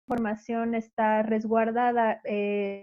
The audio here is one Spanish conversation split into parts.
información está resguardada.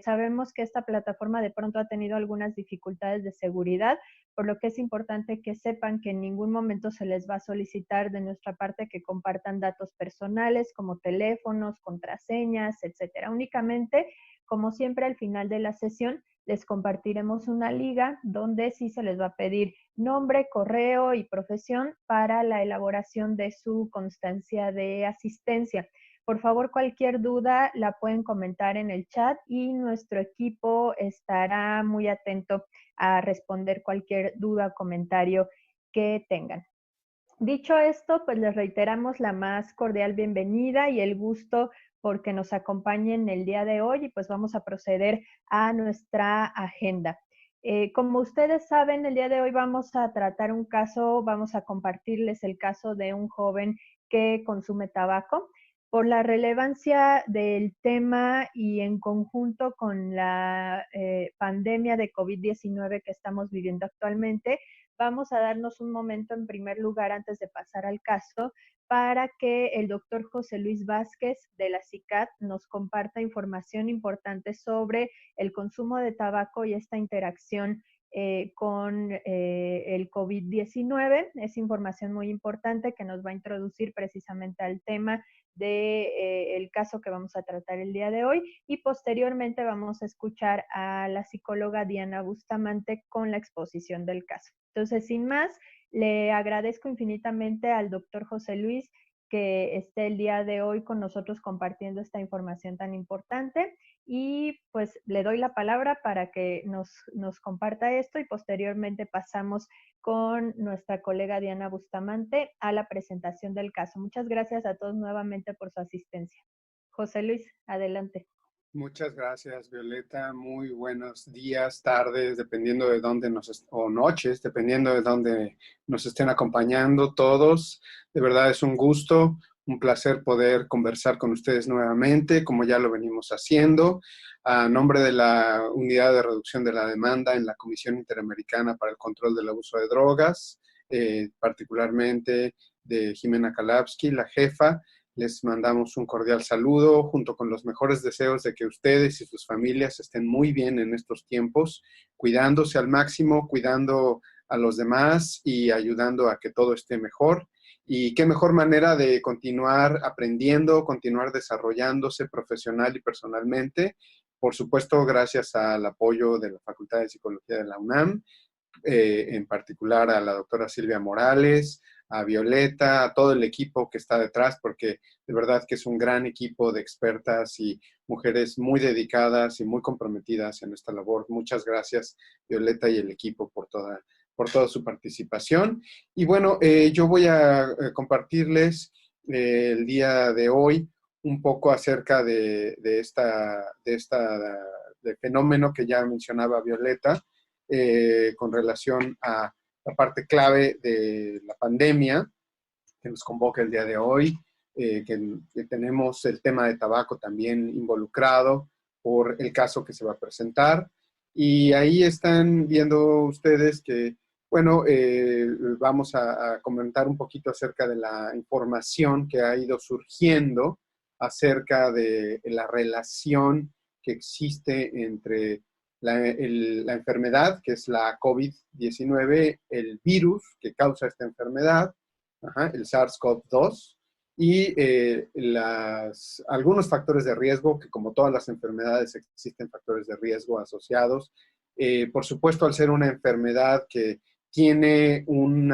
Sabemos que esta plataforma de pronto ha tenido algunas dificultades de seguridad, por lo que es importante que sepan que en ningún momento se les va a solicitar de nuestra parte que compartan datos personales como teléfonos, contraseñas, etcétera. Únicamente, como siempre, al final de la sesión les compartiremos una liga donde sí se les va a pedir nombre, correo y profesión para la elaboración de su constancia de asistencia. Por favor, cualquier duda la pueden comentar en el chat y nuestro equipo estará muy atento a responder cualquier duda o comentario que tengan. Dicho esto, pues les reiteramos la más cordial bienvenida y el gusto porque nos acompañen el día de hoy y pues vamos a proceder a nuestra agenda. Como ustedes saben, el día de hoy vamos a tratar un caso, vamos a compartirles el caso de un joven que consume tabaco. Por la relevancia del tema y en conjunto con la pandemia de COVID-19 que estamos viviendo actualmente, vamos a darnos un momento en primer lugar antes de pasar al caso para que el doctor José Luis Vázquez de la CICAT nos comparta información importante sobre el consumo de tabaco y esta interacción con el COVID-19. Es información muy importante que nos va a introducir precisamente al tema del caso que vamos a tratar el día de hoy y posteriormente vamos a escuchar a la psicóloga Diana Bustamante con la exposición del caso. Entonces, sin más, le agradezco infinitamente al doctor José Luis que esté el día de hoy con nosotros compartiendo esta información tan importante y pues le doy la palabra para que nos comparta esto y posteriormente pasamos con nuestra colega Diana Bustamante a la presentación del caso. Muchas gracias a todos nuevamente por su asistencia. José Luis, adelante. Muchas gracias, Violeta. Muy buenos días, tardes, dependiendo de dónde o noches, dependiendo de dónde nos estén acompañando todos. De verdad es un gusto, un placer poder conversar con ustedes nuevamente, como ya lo venimos haciendo, a nombre de la Unidad de Reducción de la Demanda en la Comisión Interamericana para el Control del Abuso de Drogas, particularmente de Jimena Kalapsky, la jefa. Les mandamos un cordial saludo junto con los mejores deseos de que ustedes y sus familias estén muy bien en estos tiempos, cuidándose al máximo, cuidando a los demás y ayudando a que todo esté mejor. Y qué mejor manera de continuar aprendiendo, continuar desarrollándose profesional y personalmente. Por supuesto, gracias al apoyo de la Facultad de Psicología de la UNAM, en particular a la doctora Silvia Morales, a Violeta, a todo el equipo que está detrás, porque de verdad que es un gran equipo de expertas y mujeres muy dedicadas y muy comprometidas en esta labor. Muchas gracias, Violeta y el equipo, por toda su participación. Y bueno, yo voy a compartirles el día de hoy un poco acerca de fenómeno que ya mencionaba Violeta, con relación a la parte clave de la pandemia que nos convoca el día de hoy, que tenemos el tema de tabaco también involucrado por el caso que se va a presentar. Y ahí están viendo ustedes que, bueno, vamos a comentar un poquito acerca de la información que ha ido surgiendo acerca de la relación que existe entre la enfermedad, que es la COVID-19, el virus que causa esta enfermedad, el SARS-CoV-2, y algunos factores de riesgo, que como todas las enfermedades existen factores de riesgo asociados. Por supuesto, al ser una enfermedad que tiene un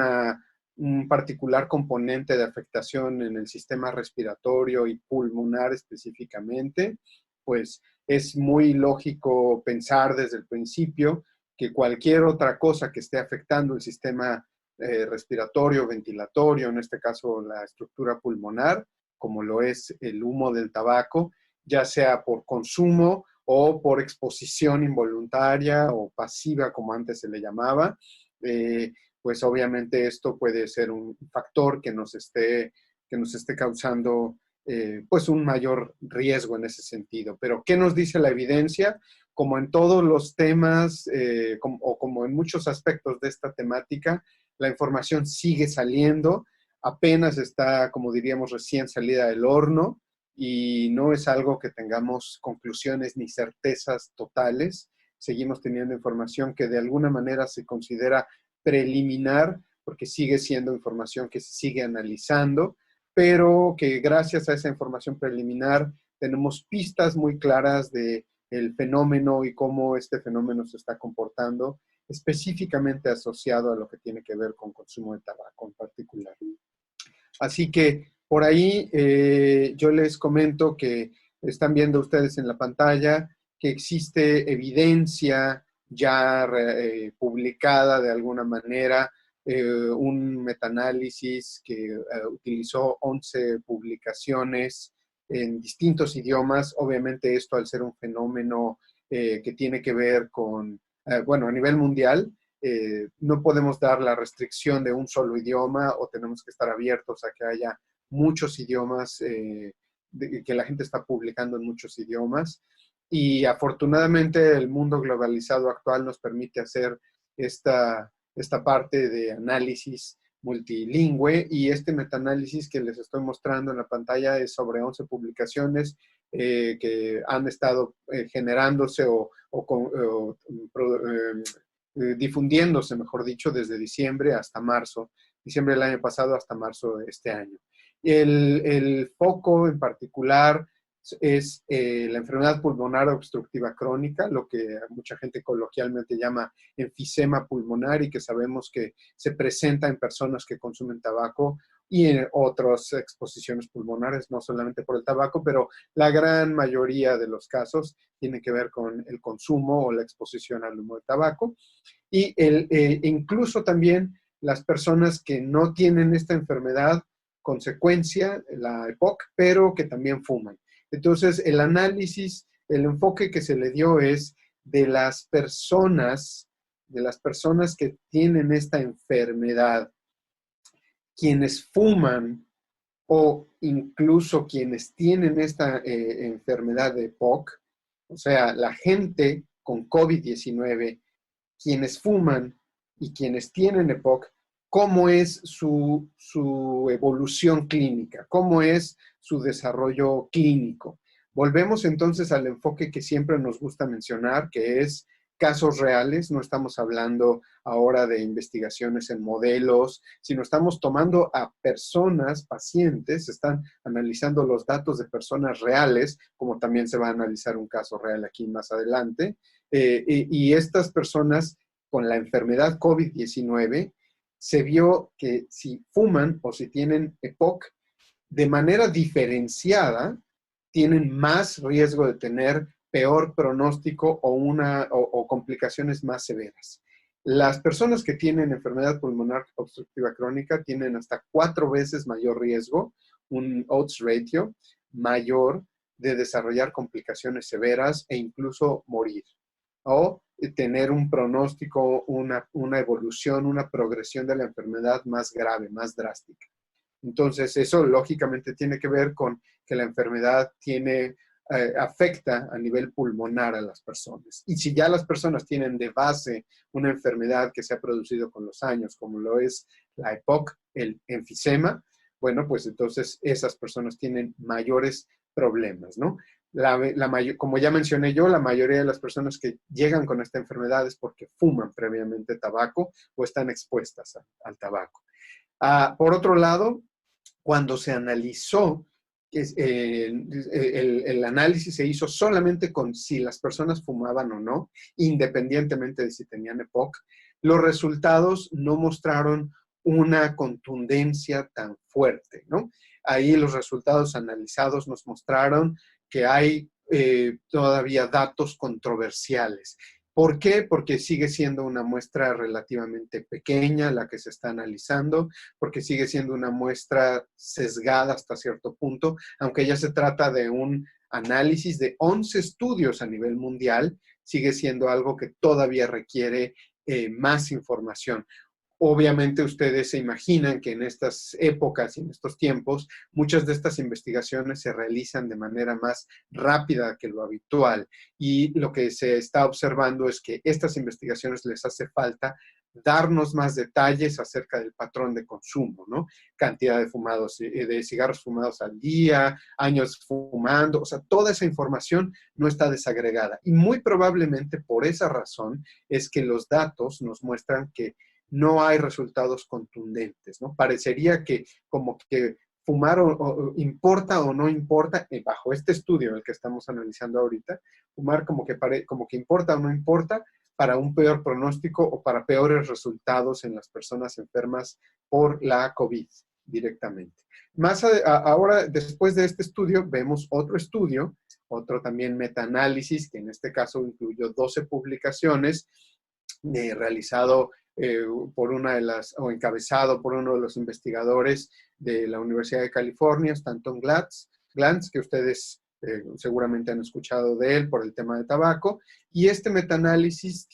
particular componente de afectación en el sistema respiratorio y pulmonar específicamente, pues es muy lógico pensar desde el principio que cualquier otra cosa que esté afectando el sistema respiratorio, ventilatorio, en este caso la estructura pulmonar, como lo es el humo del tabaco, ya sea por consumo o por exposición involuntaria o pasiva, como antes se le llamaba, pues obviamente esto puede ser un factor que nos esté causando pues un mayor riesgo en ese sentido. Pero, ¿qué nos dice la evidencia? Como en todos los temas, como en muchos aspectos de esta temática, la información sigue saliendo, apenas está, como diríamos, recién salida del horno, y no es algo que tengamos conclusiones ni certezas totales. Seguimos teniendo información que de alguna manera se considera preliminar, porque sigue siendo información que se sigue analizando, pero que gracias a esa información preliminar tenemos pistas muy claras de el fenómeno y cómo este fenómeno se está comportando, específicamente asociado a lo que tiene que ver con consumo de tabaco en particular. Así que por ahí yo les comento que están viendo ustedes en la pantalla que existe evidencia ya publicada de alguna manera, un metaanálisis que utilizó 11 publicaciones en distintos idiomas. Obviamente esto al ser un fenómeno que tiene que ver con, bueno, a nivel mundial, no podemos dar la restricción de un solo idioma o tenemos que estar abiertos a que haya muchos idiomas, que la gente está publicando en muchos idiomas. Y afortunadamente el mundo globalizado actual nos permite hacer esta parte de análisis multilingüe, y este metaanálisis que les estoy mostrando en la pantalla es sobre 11 publicaciones que han estado generándose difundiéndose, mejor dicho, desde diciembre hasta marzo, diciembre del año pasado hasta marzo de este año. El foco en particular es la enfermedad pulmonar obstructiva crónica, lo que mucha gente coloquialmente llama enfisema pulmonar, y que sabemos que se presenta en personas que consumen tabaco y en otras exposiciones pulmonares, no solamente por el tabaco, pero la gran mayoría de los casos tiene que ver con el consumo o la exposición al humo de tabaco. Y incluso también las personas que no tienen esta enfermedad consecuencia, la EPOC, pero que también fuman. Entonces, el análisis, el enfoque que se le dio es de las personas que tienen esta enfermedad, quienes fuman o incluso quienes tienen esta enfermedad de EPOC, o sea, la gente con COVID-19, quienes fuman y quienes tienen EPOC, cómo es su evolución clínica, cómo es su desarrollo clínico. Volvemos entonces al enfoque que siempre nos gusta mencionar, que es casos reales. No estamos hablando ahora de investigaciones en modelos, sino estamos tomando a personas, pacientes, están analizando los datos de personas reales, como también se va a analizar un caso real aquí más adelante, y estas personas con la enfermedad COVID-19, se vio que si fuman o si tienen EPOC, de manera diferenciada, tienen más riesgo de tener peor pronóstico o complicaciones más severas. Las personas que tienen enfermedad pulmonar obstructiva crónica tienen hasta 4 veces mayor riesgo, un odds ratio mayor de desarrollar complicaciones severas e incluso morir, o tener un pronóstico, una evolución, una progresión de la enfermedad más grave, más drástica. Entonces, eso lógicamente tiene que ver con que la enfermedad afecta a nivel pulmonar a las personas. Y si ya las personas tienen de base una enfermedad que se ha producido con los años, como lo es la EPOC, el enfisema, bueno, pues entonces esas personas tienen mayores problemas, ¿no? Como ya mencioné yo, la mayoría de las personas que llegan con esta enfermedad es porque fuman previamente tabaco o están expuestas al tabaco. Por otro lado, cuando se analizó, el análisis se hizo solamente con si las personas fumaban o no, independientemente de si tenían EPOC. Los resultados no mostraron una contundencia tan fuerte, ¿no? Ahí los resultados analizados nos mostraron que hay todavía datos controversiales. ¿Por qué? Porque sigue siendo una muestra relativamente pequeña la que se está analizando, porque sigue siendo una muestra sesgada hasta cierto punto, aunque ya se trata de un análisis de 11 estudios a nivel mundial, sigue siendo algo que todavía requiere más información. Obviamente ustedes se imaginan que en estas épocas y en estos tiempos, muchas de estas investigaciones se realizan de manera más rápida que lo habitual, y lo que se está observando es que estas investigaciones les hace falta darnos más detalles acerca del patrón de consumo, ¿no? Cantidad de fumados, de cigarros fumados al día, años fumando, o sea, toda esa información no está desagregada. Y muy probablemente por esa razón es que los datos nos muestran que no hay resultados contundentes, ¿no? Parecería que como que fumar o importa o no importa, bajo este estudio el que estamos analizando ahorita, fumar como que importa o no importa para un peor pronóstico o para peores resultados en las personas enfermas por la COVID directamente. Ahora, después de este estudio, vemos otro estudio, otro también metaanálisis, que en este caso incluyó 12 publicaciones, realizado por una de las, o encabezado por uno de los investigadores de la Universidad de California, Stanton Glantz, que ustedes seguramente han escuchado de él por el tema de tabaco, y este metaanálisis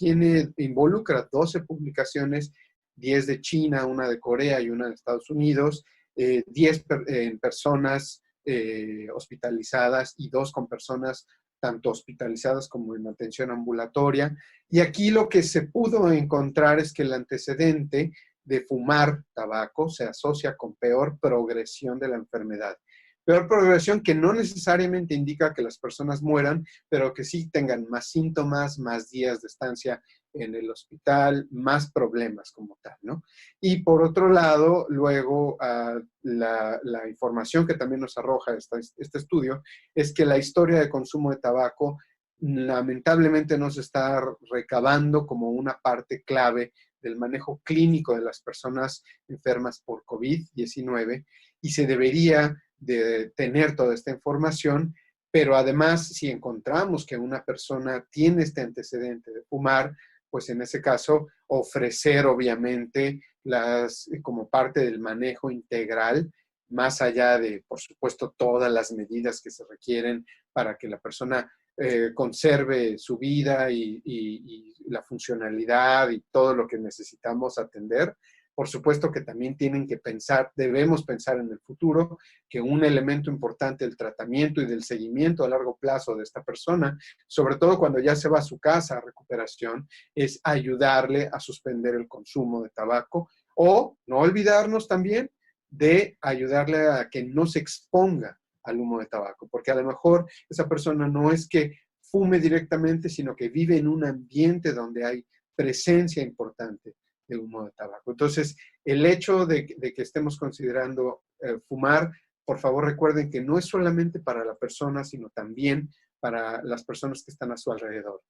involucra 12 publicaciones, 10 de China, una de Corea y una de Estados Unidos, 10 personas hospitalizadas y 2 con personas tanto hospitalizadas como en atención ambulatoria. Y aquí lo que se pudo encontrar es que el antecedente de fumar tabaco se asocia con peor progresión de la enfermedad. Peor progresión que no necesariamente indica que las personas mueran, pero que sí tengan más síntomas, más días de estancia en el hospital, más problemas como tal, ¿no? Y por otro lado, luego la información que también nos arroja este estudio es que la historia de consumo de tabaco lamentablemente no se está recabando como una parte clave del manejo clínico de las personas enfermas por COVID-19 y se debería de tener toda esta información, pero además si encontramos que una persona tiene este antecedente de fumar, pues en ese caso ofrecer obviamente como parte del manejo integral, más allá de, por supuesto, todas las medidas que se requieren para que la persona conserve su vida y la funcionalidad y todo lo que necesitamos atender. Por supuesto que también debemos pensar en el futuro, que un elemento importante del tratamiento y del seguimiento a largo plazo de esta persona, sobre todo cuando ya se va a su casa a recuperación, es ayudarle a suspender el consumo de tabaco o no olvidarnos también de ayudarle a que no se exponga al humo de tabaco, porque a lo mejor esa persona no es que fume directamente, sino que vive en un ambiente donde hay presencia importante de humo de tabaco. Entonces, el hecho de que estemos considerando fumar, por favor recuerden que no es solamente para la persona, sino también para las personas que están a su alrededor.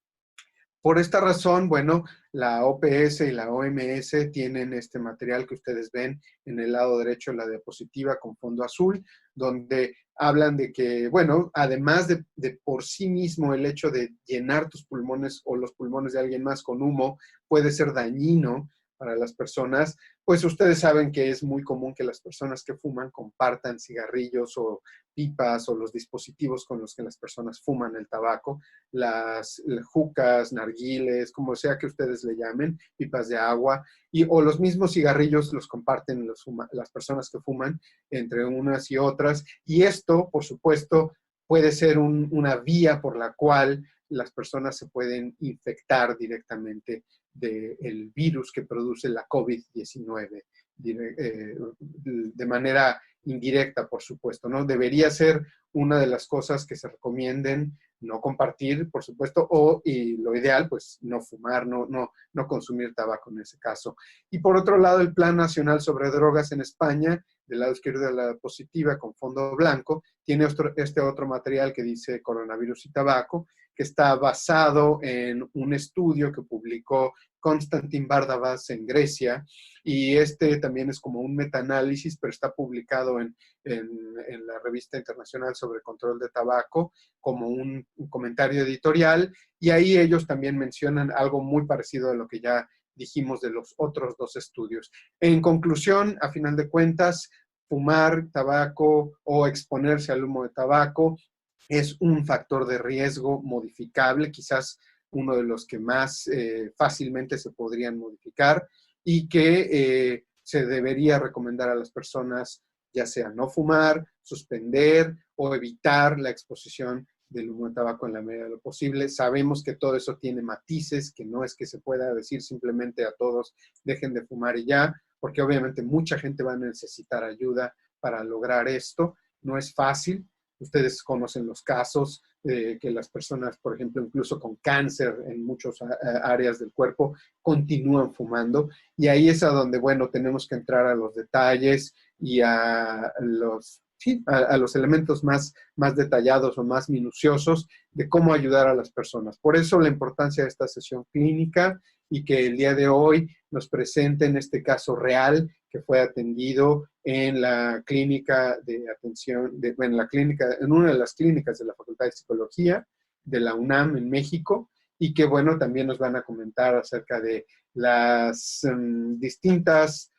Por esta razón, bueno, la OPS y la OMS tienen este material que ustedes ven en el lado derecho de la diapositiva con fondo azul, donde hablan de que, bueno, además de por sí mismo el hecho de llenar tus pulmones o los pulmones de alguien más con humo puede ser dañino para las personas, pues ustedes saben que es muy común que las personas que fuman compartan cigarrillos o pipas o los dispositivos con los que las personas fuman el tabaco, las jucas, narguiles, como sea que ustedes le llamen, pipas de agua, o los mismos cigarrillos los comparten las personas que fuman entre unas y otras. Y esto, por supuesto, puede ser una vía por la cual las personas se pueden infectar directamente del virus que produce la COVID-19 de manera indirecta, por supuesto, ¿no? Debería ser una de las cosas que se recomienden no compartir, por supuesto, y lo ideal, pues no fumar, no consumir tabaco en ese caso. Y por otro lado, el Plan Nacional sobre Drogas en España, del lado izquierdo de la diapositiva con fondo blanco, tiene este otro material que dice coronavirus y tabaco, que está basado en un estudio que publicó Konstantin Bardavas en Grecia, y este también es como un metaanálisis, pero está publicado en la Revista Internacional sobre Control de Tabaco como un comentario editorial, y ahí ellos también mencionan algo muy parecido a lo que ya dijimos de los otros 2 estudios. En conclusión, a final de cuentas, fumar tabaco o exponerse al humo de tabaco es un factor de riesgo modificable, quizás uno de los que más fácilmente se podrían modificar y que se debería recomendar a las personas ya sea no fumar, suspender o evitar la exposición del humo de tabaco en la medida de lo posible. Sabemos que todo eso tiene matices, que no es que se pueda decir simplemente a todos dejen de fumar y ya, porque obviamente mucha gente va a necesitar ayuda para lograr esto. No es fácil. Ustedes conocen los casos que las personas, por ejemplo, incluso con cáncer en muchas áreas del cuerpo, continúan fumando. Y ahí es a donde, bueno, tenemos que entrar a los detalles y a los, sí, a los elementos más detallados o más minuciosos de cómo ayudar a las personas. Por eso la importancia de esta sesión clínica y que el día de hoy nos presenten este caso real que fue atendido en la clínica de atención, en una de las clínicas de la Facultad de Psicología de la UNAM en México, y que, bueno, también nos van a comentar acerca de las distintas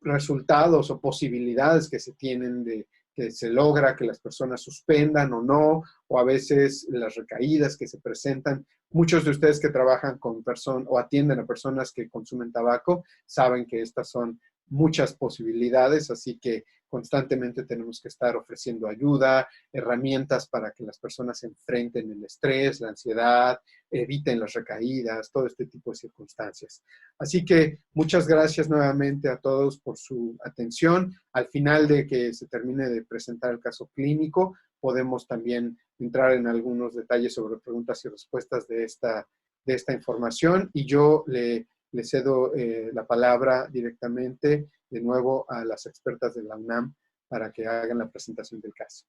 resultados o posibilidades que se tienen de que se logra que las personas suspendan o no, o a veces las recaídas que se presentan. Muchos de ustedes que trabajan con personas o atienden a personas que consumen tabaco saben que estas son muchas posibilidades, así que constantemente tenemos que estar ofreciendo ayuda, herramientas para que las personas enfrenten el estrés, la ansiedad, eviten las recaídas, todo este tipo de circunstancias. Así que muchas gracias nuevamente a todos por su atención. Al final de que se termine de presentar el caso clínico, podemos también entrar en algunos detalles sobre preguntas y respuestas de esta información, y yo le cedo la palabra directamente de nuevo a las expertas de la UNAM para que hagan la presentación del caso.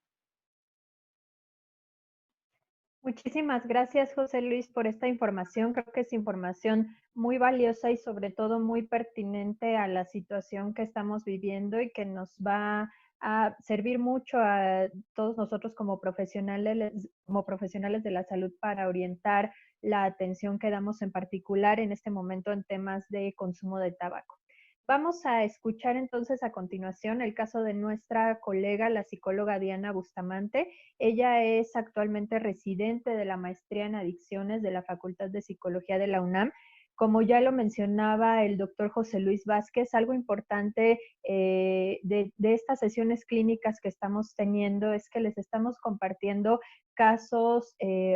Muchísimas gracias, José Luis, por esta información. Creo que es información muy valiosa y sobre todo muy pertinente a la situación que estamos viviendo y que nos va a servir mucho a todos nosotros como profesionales de la salud para orientar la atención que damos en particular en este momento en temas de consumo de tabaco. Vamos a escuchar entonces a continuación el caso de nuestra colega, la psicóloga Diana Bustamante. Ella es actualmente residente de la maestría en adicciones de la Facultad de Psicología de la UNAM. Como ya lo mencionaba el doctor José Luis Vázquez, algo importante de estas sesiones clínicas que estamos teniendo es que les estamos compartiendo casos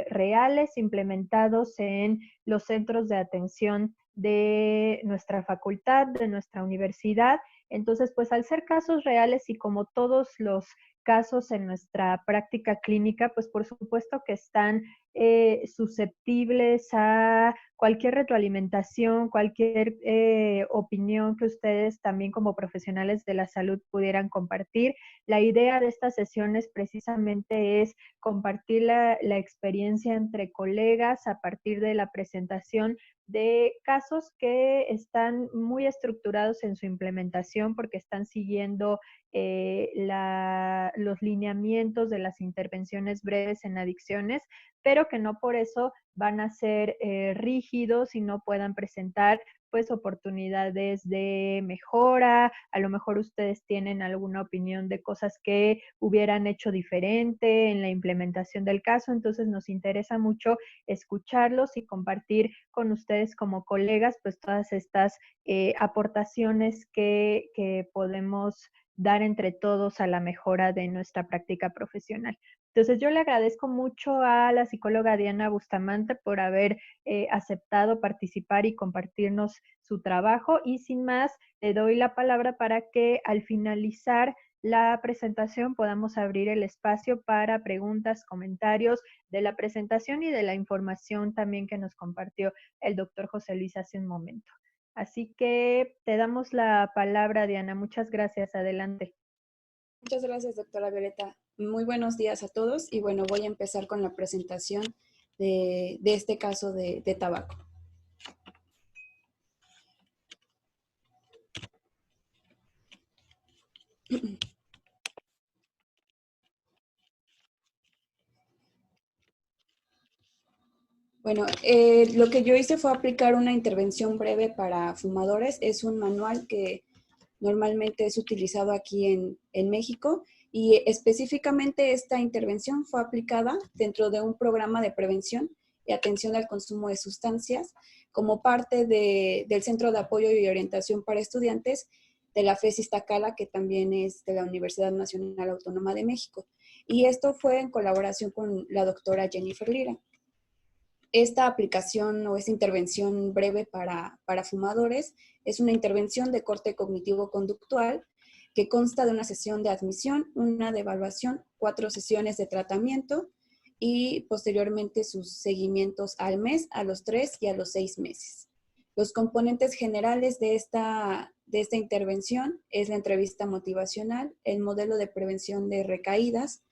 reales implementados en los centros de atención de nuestra facultad, de nuestra universidad. Entonces, pues al ser casos reales y como todos los casos en nuestra práctica clínica, pues por supuesto que están susceptibles a cualquier retroalimentación, cualquier opinión que ustedes también como profesionales de la salud pudieran compartir. La idea de estas sesiones precisamente es compartir la experiencia entre colegas a partir de la presentación de casos que están muy estructurados en su implementación porque están siguiendo los lineamientos de las intervenciones breves en adicciones, pero que no por eso van a ser rígidos y no puedan presentar pues oportunidades de mejora. A lo mejor ustedes tienen alguna opinión de cosas que hubieran hecho diferente en la implementación del caso, entonces nos interesa mucho escucharlos y compartir con ustedes como colegas pues todas estas aportaciones que podemos dar entre todos a la mejora de nuestra práctica profesional. Entonces yo le agradezco mucho a la psicóloga Diana Bustamante por haber aceptado participar y compartirnos su trabajo, y sin más le doy la palabra para que al finalizar la presentación podamos abrir el espacio para preguntas, comentarios de la presentación y de la información también que nos compartió el doctor José Luis hace un momento. Así que te damos la palabra, Diana. Muchas gracias. Adelante. Muchas gracias, doctora Violeta. Muy buenos días a todos y bueno, voy a empezar con la presentación de este caso de tabaco. Bueno, lo que yo hice fue aplicar una intervención breve para fumadores. Es un manual que normalmente es utilizado aquí en México, y específicamente esta intervención fue aplicada dentro de un programa de prevención y atención al consumo de sustancias como parte del Centro de Apoyo y Orientación para Estudiantes de la FES Iztacala, que también es de la Universidad Nacional Autónoma de México. Y esto fue en colaboración con la doctora Jennifer Lira. Esta aplicación o esta intervención breve para fumadores es una intervención de corte cognitivo-conductual que consta de una sesión de admisión, una de evaluación, 4 sesiones de tratamiento y posteriormente sus seguimientos al mes, a los 3 y a los 6 meses. Los componentes generales de esta intervención es la entrevista motivacional, el modelo de prevención de recaídas,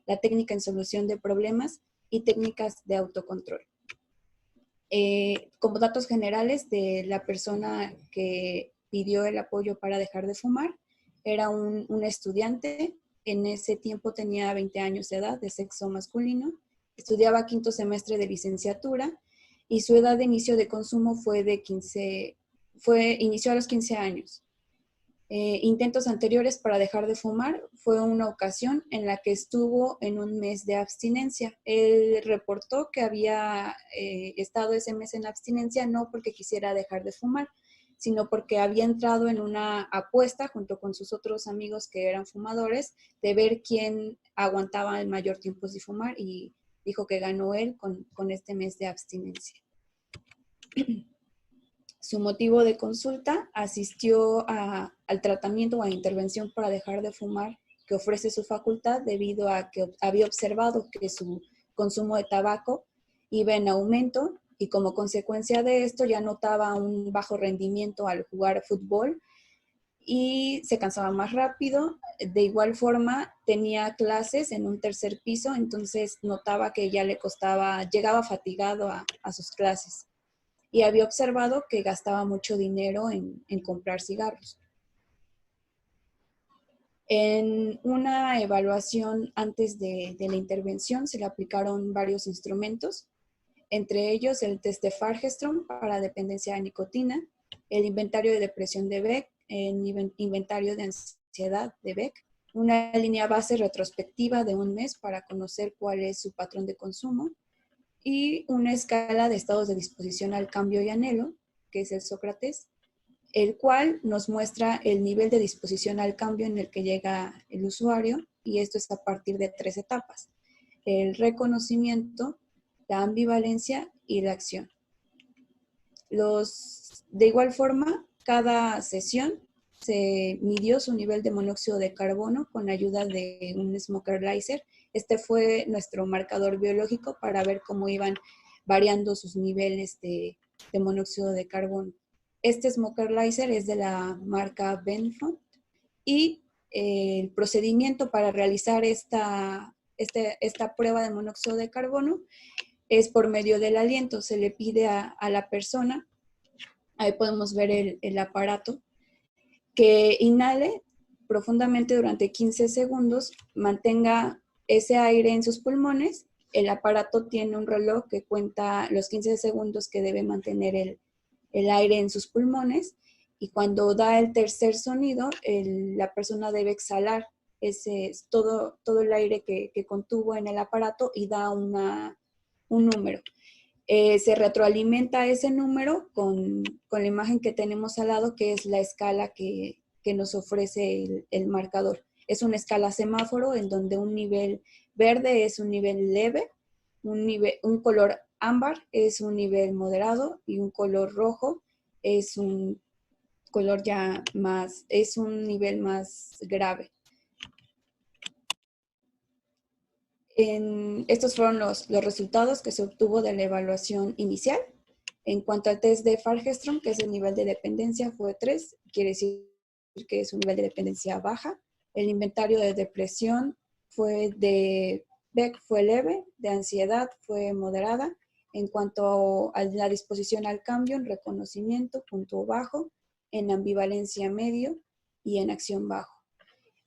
la técnica en solución de problemas y técnicas de autocontrol. Como datos generales de la persona que pidió el apoyo para dejar de fumar, era un estudiante, en ese tiempo tenía 20 años de edad, de sexo masculino, estudiaba 5º semestre de licenciatura y su edad de inicio de consumo inició a los 15 años. Intentos anteriores para dejar de fumar fue una ocasión en la que estuvo en un mes de abstinencia. Él reportó que había estado ese mes en abstinencia no porque quisiera dejar de fumar, sino porque había entrado en una apuesta junto con sus otros amigos que eran fumadores de ver quién aguantaba el mayor tiempo sin fumar y dijo que ganó él con este mes de abstinencia. Su motivo de consulta: asistió al tratamiento o a intervención para dejar de fumar que ofrece su facultad debido a que había observado que su consumo de tabaco iba en aumento y como consecuencia de esto ya notaba un bajo rendimiento al jugar fútbol y se cansaba más rápido. De igual forma tenía clases en un 3er piso, entonces notaba que ya le costaba, llegaba fatigado a sus clases. Y había observado que gastaba mucho dinero en comprar cigarros. En una evaluación antes de la intervención se le aplicaron varios instrumentos, entre ellos el test de Fahrgestrom para dependencia de nicotina, el inventario de depresión de Beck, el inventario de ansiedad de Beck, una línea base retrospectiva de un mes para conocer cuál es su patrón de consumo, y una escala de estados de disposición al cambio y anhelo, que es el Sócrates, el cual nos muestra el nivel de disposición al cambio en el que llega el usuario, y esto es a partir de 3 etapas: el reconocimiento, la ambivalencia y la acción. De igual forma, cada sesión se midió su nivel de monóxido de carbono con ayuda de un smokerlizer. Este fue nuestro marcador biológico para ver cómo iban variando sus niveles de monóxido de carbono. Este smokerlizer es de la marca Benfont y el procedimiento para realizar esta prueba de monóxido de carbono es por medio del aliento. Se le pide a la persona, ahí podemos ver el aparato, que inhale profundamente durante 15 segundos, mantenga ese aire en sus pulmones. El aparato tiene un reloj que cuenta los 15 segundos que debe mantener el aire en sus pulmones, y cuando da el tercer sonido, la persona debe exhalar todo el aire que contuvo en el aparato y da un número. Se retroalimenta ese número con la imagen que tenemos al lado, que es la escala que nos ofrece el marcador. Es una escala semáforo en donde un nivel verde es un nivel leve, un color ámbar es un nivel moderado y un color rojo es un color es un nivel más grave. Estos fueron los resultados que se obtuvo de la evaluación inicial. En cuanto al test de Fahrgestrom, que es el nivel de dependencia, fue 3, quiere decir que es un nivel de dependencia baja. El inventario de depresión de Beck fue leve, de ansiedad fue moderada. En cuanto a la disposición al cambio, en reconocimiento, punto bajo, en ambivalencia medio y en acción bajo.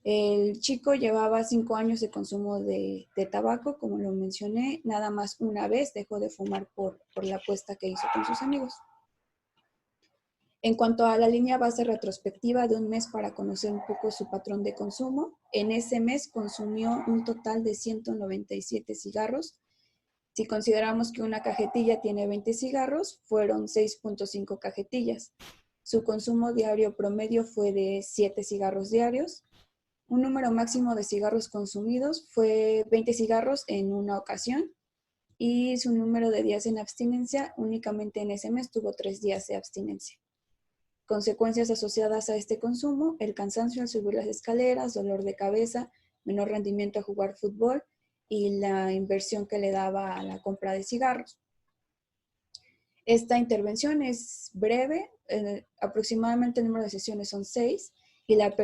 El chico llevaba 5 años de consumo de tabaco, como lo mencioné, nada más una vez dejó de fumar por la apuesta que hizo con sus amigos. En cuanto a la línea base retrospectiva de un mes para conocer un poco su patrón de consumo, en ese mes consumió un total de 197 cigarros. Si consideramos que una cajetilla tiene 20 cigarros, fueron 6.5 cajetillas. Su consumo diario promedio fue de 7 cigarros diarios. Un número máximo de cigarros consumidos fue 20 cigarros en una ocasión y su número de días en abstinencia únicamente en ese mes tuvo 3 días de abstinencia. Consecuencias asociadas a este consumo: el cansancio al subir las escaleras, dolor de cabeza, menor rendimiento a jugar fútbol y la inversión que le daba a la compra de cigarros. Esta intervención es breve, aproximadamente el número de sesiones son 6 y la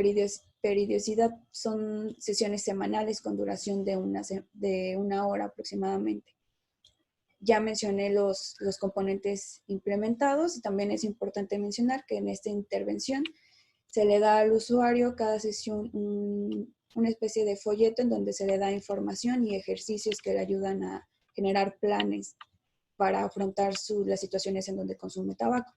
periodicidad son sesiones semanales con duración de una hora aproximadamente. Ya mencioné los componentes implementados y también es importante mencionar que en esta intervención se le da al usuario cada sesión una especie de folleto en donde se le da información y ejercicios que le ayudan a generar planes para afrontar las situaciones en donde consume tabaco.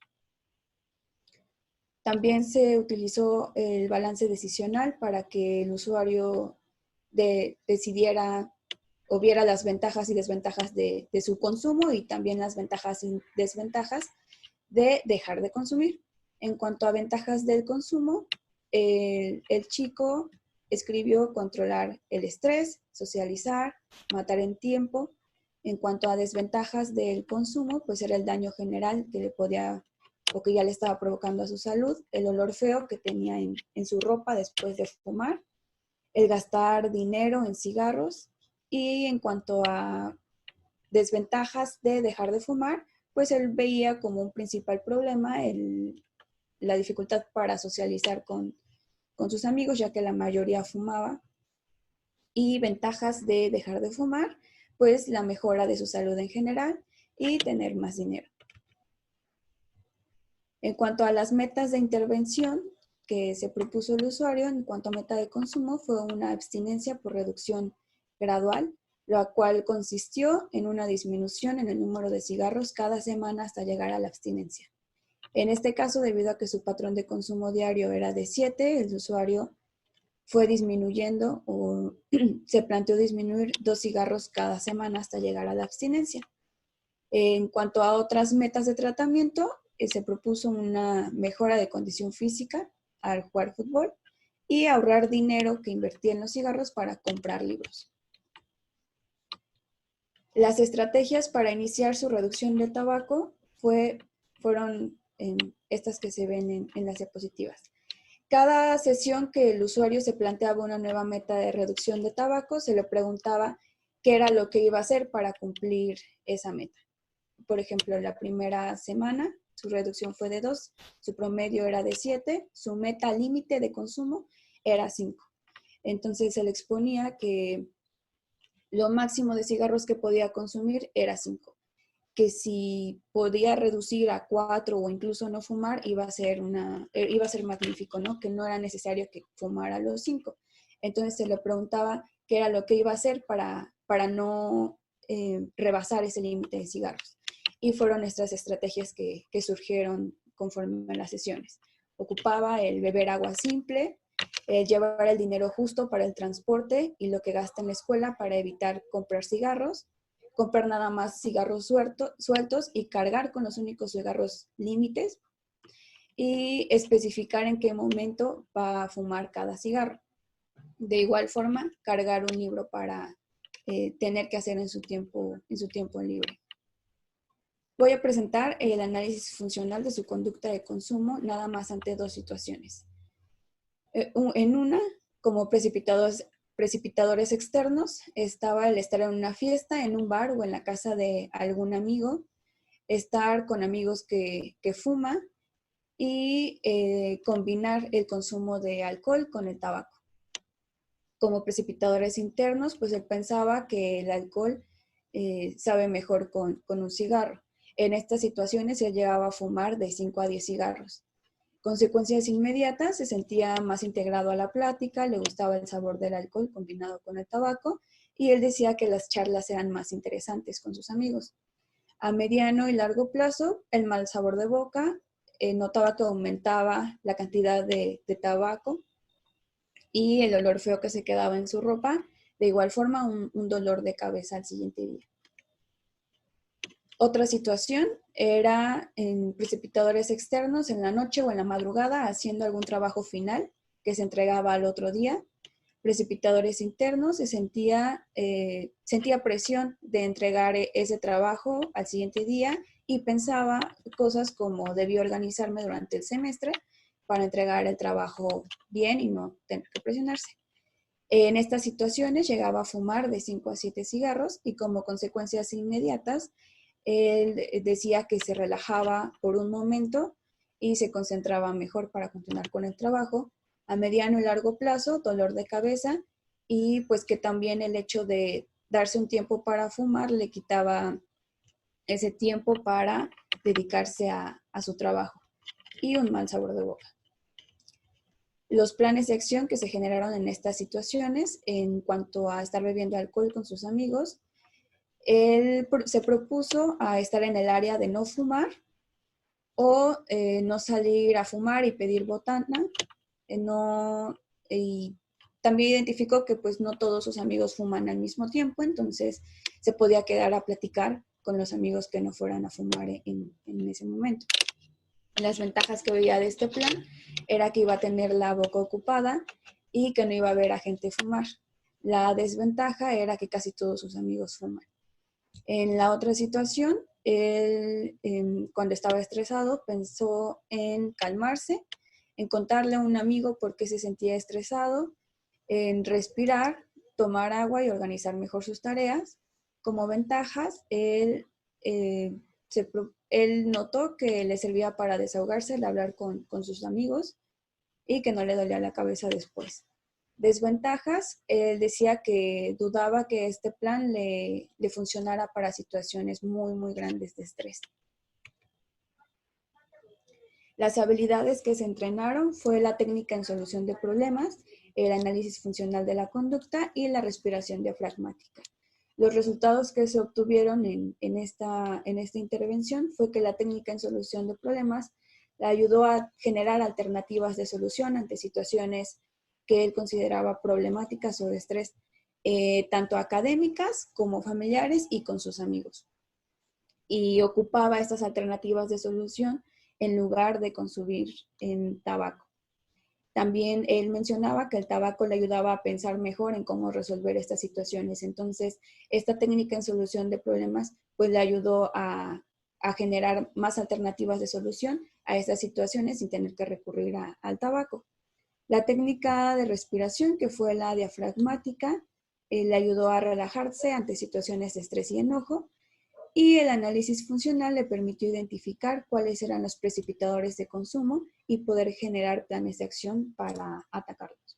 También se utilizó el balance decisional para que el usuario decidiera o viera las ventajas y desventajas de su consumo y también las ventajas y desventajas de dejar de consumir. En cuanto a ventajas del consumo, el chico escribió controlar el estrés, socializar, matar en tiempo. En cuanto a desventajas del consumo, pues era el daño general que le podía o que ya le estaba provocando a su salud, el olor feo que tenía en su ropa después de fumar, el gastar dinero en cigarros. Y en cuanto a desventajas de dejar de fumar, pues él veía como un principal problema la dificultad para socializar con sus amigos, ya que la mayoría fumaba. Y ventajas de dejar de fumar, pues la mejora de su salud en general y tener más dinero. En cuanto a las metas de intervención que se propuso el usuario, en cuanto a meta de consumo, fue una abstinencia por reducción gradual, la cual consistió en una disminución en el número de cigarros cada semana hasta llegar a la abstinencia. En este caso, debido a que su patrón de consumo diario era de 7, el usuario fue disminuyendo o se planteó disminuir 2 cigarros cada semana hasta llegar a la abstinencia. En cuanto a otras metas de tratamiento, se propuso una mejora de condición física al jugar fútbol y ahorrar dinero que invertía en los cigarros para comprar libros. Las estrategias para iniciar su reducción de tabaco fueron estas que se ven en las diapositivas. Cada sesión que el usuario se planteaba una nueva meta de reducción de tabaco, se le preguntaba qué era lo que iba a hacer para cumplir esa meta. Por ejemplo, la primera semana su reducción fue de 2, su promedio era de 7, su meta límite de consumo era 5. Entonces se le exponía que lo máximo de cigarros que podía consumir era 5, que si podía reducir a 4 o incluso no fumar iba a ser magnífico, ¿no? Que no era necesario que fumara los 5. Entonces se le preguntaba qué era lo que iba a hacer para no rebasar ese límite de cigarros. Y fueron estas estrategias que surgieron conforme a las sesiones. Ocupaba el beber agua simple, llevar el dinero justo para el transporte y lo que gasta en la escuela para evitar comprar cigarros, comprar nada más cigarros sueltos y cargar con los únicos cigarros límites y especificar en qué momento va a fumar cada cigarro. De igual forma, cargar un libro para tener que hacer en su tiempo libre. Voy a presentar el análisis funcional de su conducta de consumo nada más ante 2 situaciones. En una, como precipitadores externos, estaba el estar en una fiesta, en un bar o en la casa de algún amigo, estar con amigos que fuman y combinar el consumo de alcohol con el tabaco. Como precipitadores internos, pues él pensaba que el alcohol sabe mejor con un cigarro. En estas situaciones se llegaba a fumar de 5 a 10 cigarros. Consecuencias inmediatas: se sentía más integrado a la plática, le gustaba el sabor del alcohol combinado con el tabaco y él decía que las charlas eran más interesantes con sus amigos. A mediano y largo plazo, el mal sabor de boca, notaba que aumentaba la cantidad de tabaco y el olor feo que se quedaba en su ropa, de igual forma un dolor de cabeza al siguiente día. Otra situación era en precipitadores externos en la noche o en la madrugada haciendo algún trabajo final que se entregaba al otro día. precipitadores internos, sentía presión de entregar ese trabajo al siguiente día y pensaba cosas como debí organizarme durante el semestre para entregar el trabajo bien y no tener que presionarse. En estas situaciones llegaba a fumar de 5 a 7 cigarros y como consecuencias inmediatas, él decía que se relajaba por un momento y se concentraba mejor para continuar con el trabajo. A mediano y largo plazo, dolor de cabeza y pues que también el hecho de darse un tiempo para fumar le quitaba ese tiempo para dedicarse a su trabajo y un mal sabor de boca. Los planes de acción que se generaron en estas situaciones en cuanto a estar bebiendo alcohol con sus amigos, él se propuso a estar en el área de no fumar o no salir a fumar y pedir botana, y también identificó que pues no todos sus amigos fuman al mismo tiempo, entonces se podía quedar a platicar con los amigos que no fueran a fumar en ese momento. Las ventajas que veía de este plan era que iba a tener la boca ocupada y que no iba a ver a gente fumar. La desventaja era que casi todos sus amigos fuman. En la otra situación, él cuando estaba estresado pensó en calmarse, en contarle a un amigo por qué se sentía estresado, en respirar, tomar agua y organizar mejor sus tareas. Como ventajas, él notó que le servía para desahogarse, el hablar con sus amigos y que no le dolía la cabeza después. Desventajas, él decía que dudaba que este plan le funcionara para situaciones muy, muy grandes de estrés. Las habilidades que se entrenaron fue la técnica en solución de problemas, el análisis funcional de la conducta y la respiración diafragmática. Los resultados que se obtuvieron en esta intervención fue que la técnica en solución de problemas le ayudó a generar alternativas de solución ante situaciones que él consideraba problemáticas o de estrés, tanto académicas como familiares y con sus amigos. Y ocupaba estas alternativas de solución en lugar de consumir tabaco. También él mencionaba que el tabaco le ayudaba a pensar mejor en cómo resolver estas situaciones. Entonces, esta técnica en solución de problemas pues le ayudó a generar más alternativas de solución a estas situaciones sin tener que recurrir al tabaco. La técnica de respiración, que fue la diafragmática, le ayudó a relajarse ante situaciones de estrés y enojo. Y el análisis funcional le permitió identificar cuáles eran los precipitadores de consumo y poder generar planes de acción para atacarlos.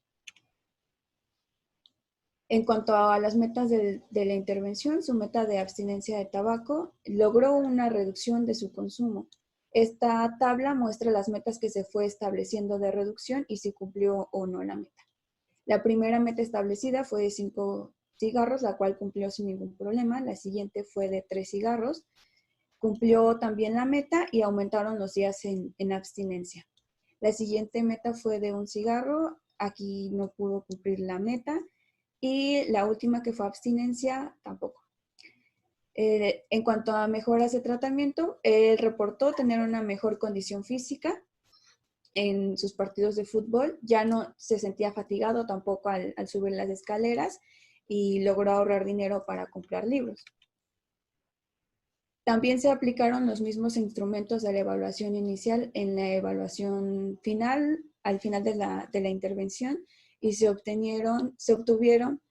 En cuanto a las metas de la intervención, su meta de abstinencia de tabaco logró una reducción de su consumo. Esta tabla muestra las metas que se fue estableciendo de reducción y si cumplió o no la meta. La primera meta establecida fue de 5 cigarros, la cual cumplió sin ningún problema. La siguiente fue de 3 cigarros. Cumplió también la meta y aumentaron los días en abstinencia. La siguiente meta fue de 1 cigarro. Aquí no pudo cumplir la meta. Y la última, que fue abstinencia, tampoco. En cuanto a mejoras de tratamiento, él reportó tener una mejor condición física en sus partidos de fútbol. Ya no se sentía fatigado tampoco al subir las escaleras y logró ahorrar dinero para comprar libros. También se aplicaron los mismos instrumentos de la evaluación inicial en la evaluación final, al final de la intervención, y se obtuvieron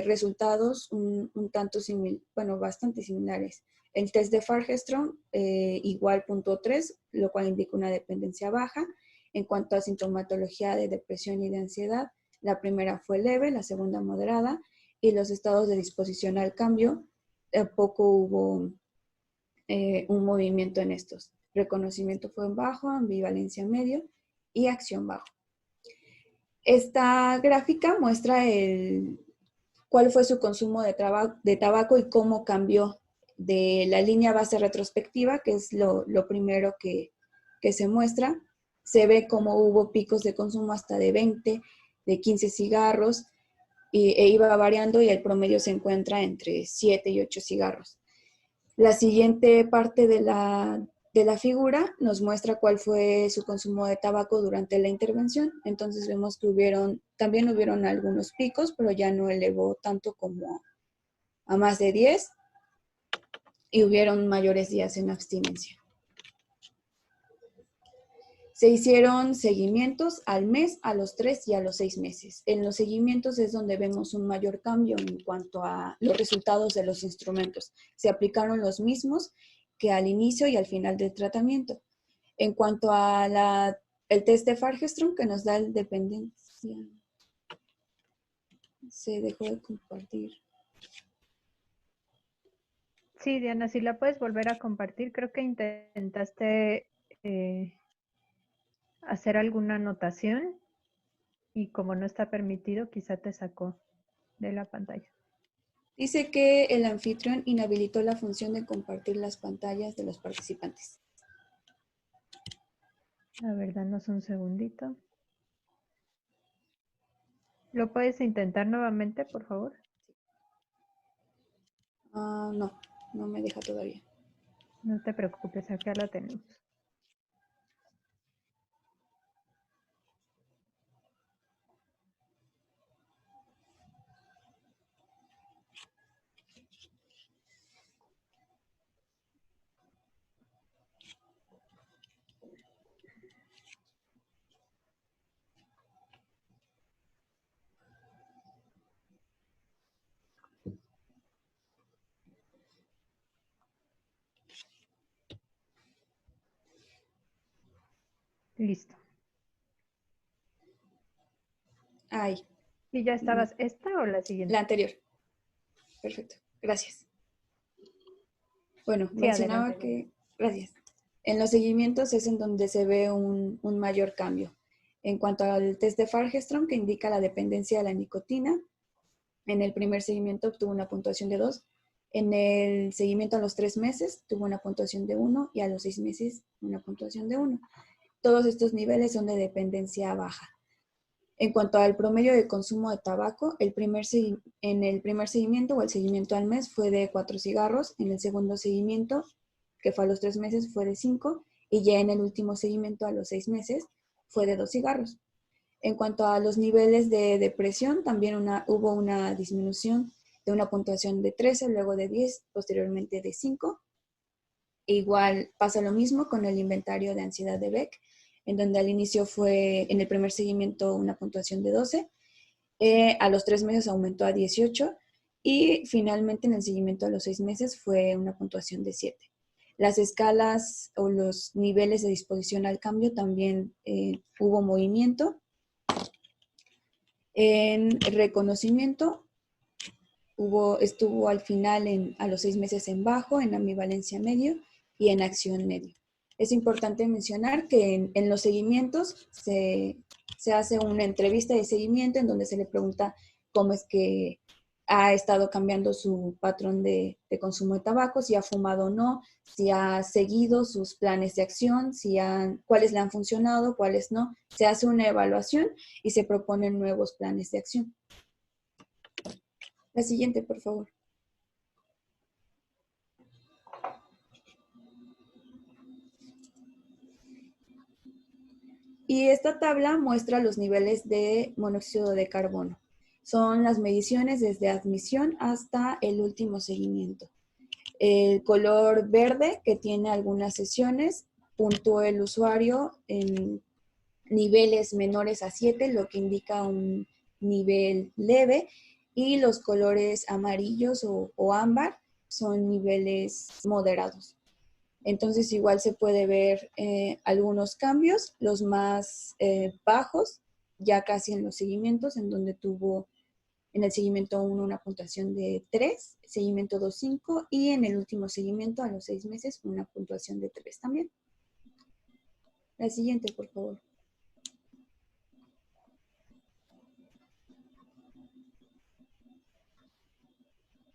resultados un tanto bastante similares. El test de Fargestrom igual .3, lo cual indica una dependencia baja. En cuanto a sintomatología de depresión y de ansiedad, la primera fue leve, la segunda moderada, y los estados de disposición al cambio, tampoco hubo un movimiento en estos. Reconocimiento fue bajo, ambivalencia medio y acción bajo. Esta gráfica muestra cuál fue su consumo de tabaco y cómo cambió de la línea base retrospectiva, que es lo primero que se muestra. Se ve cómo hubo picos de consumo hasta de 20, de 15 cigarros, e iba variando y el promedio se encuentra entre 7 y 8 cigarros. La siguiente parte de de la figura nos muestra cuál fue su consumo de tabaco durante la intervención. Entonces vemos que también hubieron algunos picos, pero ya no elevó tanto como a más de 10 y hubieron mayores días en abstinencia. Se hicieron seguimientos al mes, a los 3 y a los 6 meses. En los seguimientos es donde vemos un mayor cambio en cuanto a los resultados de los instrumentos. Se aplicaron los mismos que al inicio y al final del tratamiento. En cuanto a el test de Fagerström que nos da el dependencia, se dejó de compartir. Sí, Diana, si la puedes volver a compartir, creo que intentaste hacer alguna anotación y como no está permitido, quizá te sacó de la pantalla. Dice que el anfitrión inhabilitó la función de compartir las pantallas de los participantes. A ver, danos un segundito. ¿Lo puedes intentar nuevamente, por favor? No, no me deja todavía. No te preocupes, acá la tenemos. Listo. Ay. ¿Y ya estabas esta o la siguiente? La anterior. Perfecto. Gracias. Bueno, Sí, mencionaba adelante. que... Gracias. En los seguimientos es en donde se ve un mayor cambio. En cuanto al test de Fagerström, que indica la dependencia de la nicotina, en el primer seguimiento obtuvo una puntuación de 2. En el seguimiento a los 3 meses tuvo una puntuación de 1 y a los 6 meses una puntuación de 1. Todos estos niveles son de dependencia baja. En cuanto al promedio de consumo de tabaco, en el primer seguimiento o el seguimiento al mes fue de 4 cigarros, en el segundo seguimiento, que fue a los 3 meses, fue de 5, y ya en el último seguimiento a los 6 meses fue de 2 cigarros. En cuanto a los niveles de depresión, también hubo una disminución de una puntuación de 13, luego de 10, posteriormente de 5. Igual pasa lo mismo con el inventario de ansiedad de Beck, en donde al inicio fue en el primer seguimiento una puntuación de 12, a los 3 meses aumentó a 18 y finalmente en el seguimiento a los 6 meses fue una puntuación de 7. Las escalas o los niveles de disposición al cambio también hubo movimiento. En reconocimiento estuvo al final a los 6 meses en bajo, en ambivalencia medio y en acción medio. Es importante mencionar que en los seguimientos se hace una entrevista de seguimiento en donde se le pregunta cómo es que ha estado cambiando su patrón de consumo de tabaco, si ha fumado o no, si ha seguido sus planes de acción, cuáles le han funcionado, cuáles no. Se hace una evaluación y se proponen nuevos planes de acción. La siguiente, por favor. Y esta tabla muestra los niveles de monóxido de carbono. Son las mediciones desde admisión hasta el último seguimiento. El color verde, que tiene algunas sesiones, puntuó el usuario en niveles menores a 7, lo que indica un nivel leve, y los colores amarillos o ámbar son niveles moderados. Entonces igual se puede ver algunos cambios, los más bajos, ya casi en los seguimientos, en donde tuvo en el seguimiento 1 una puntuación de 3, seguimiento 2, 5, y en el último seguimiento a los 6 meses una puntuación de 3 también. La siguiente, por favor.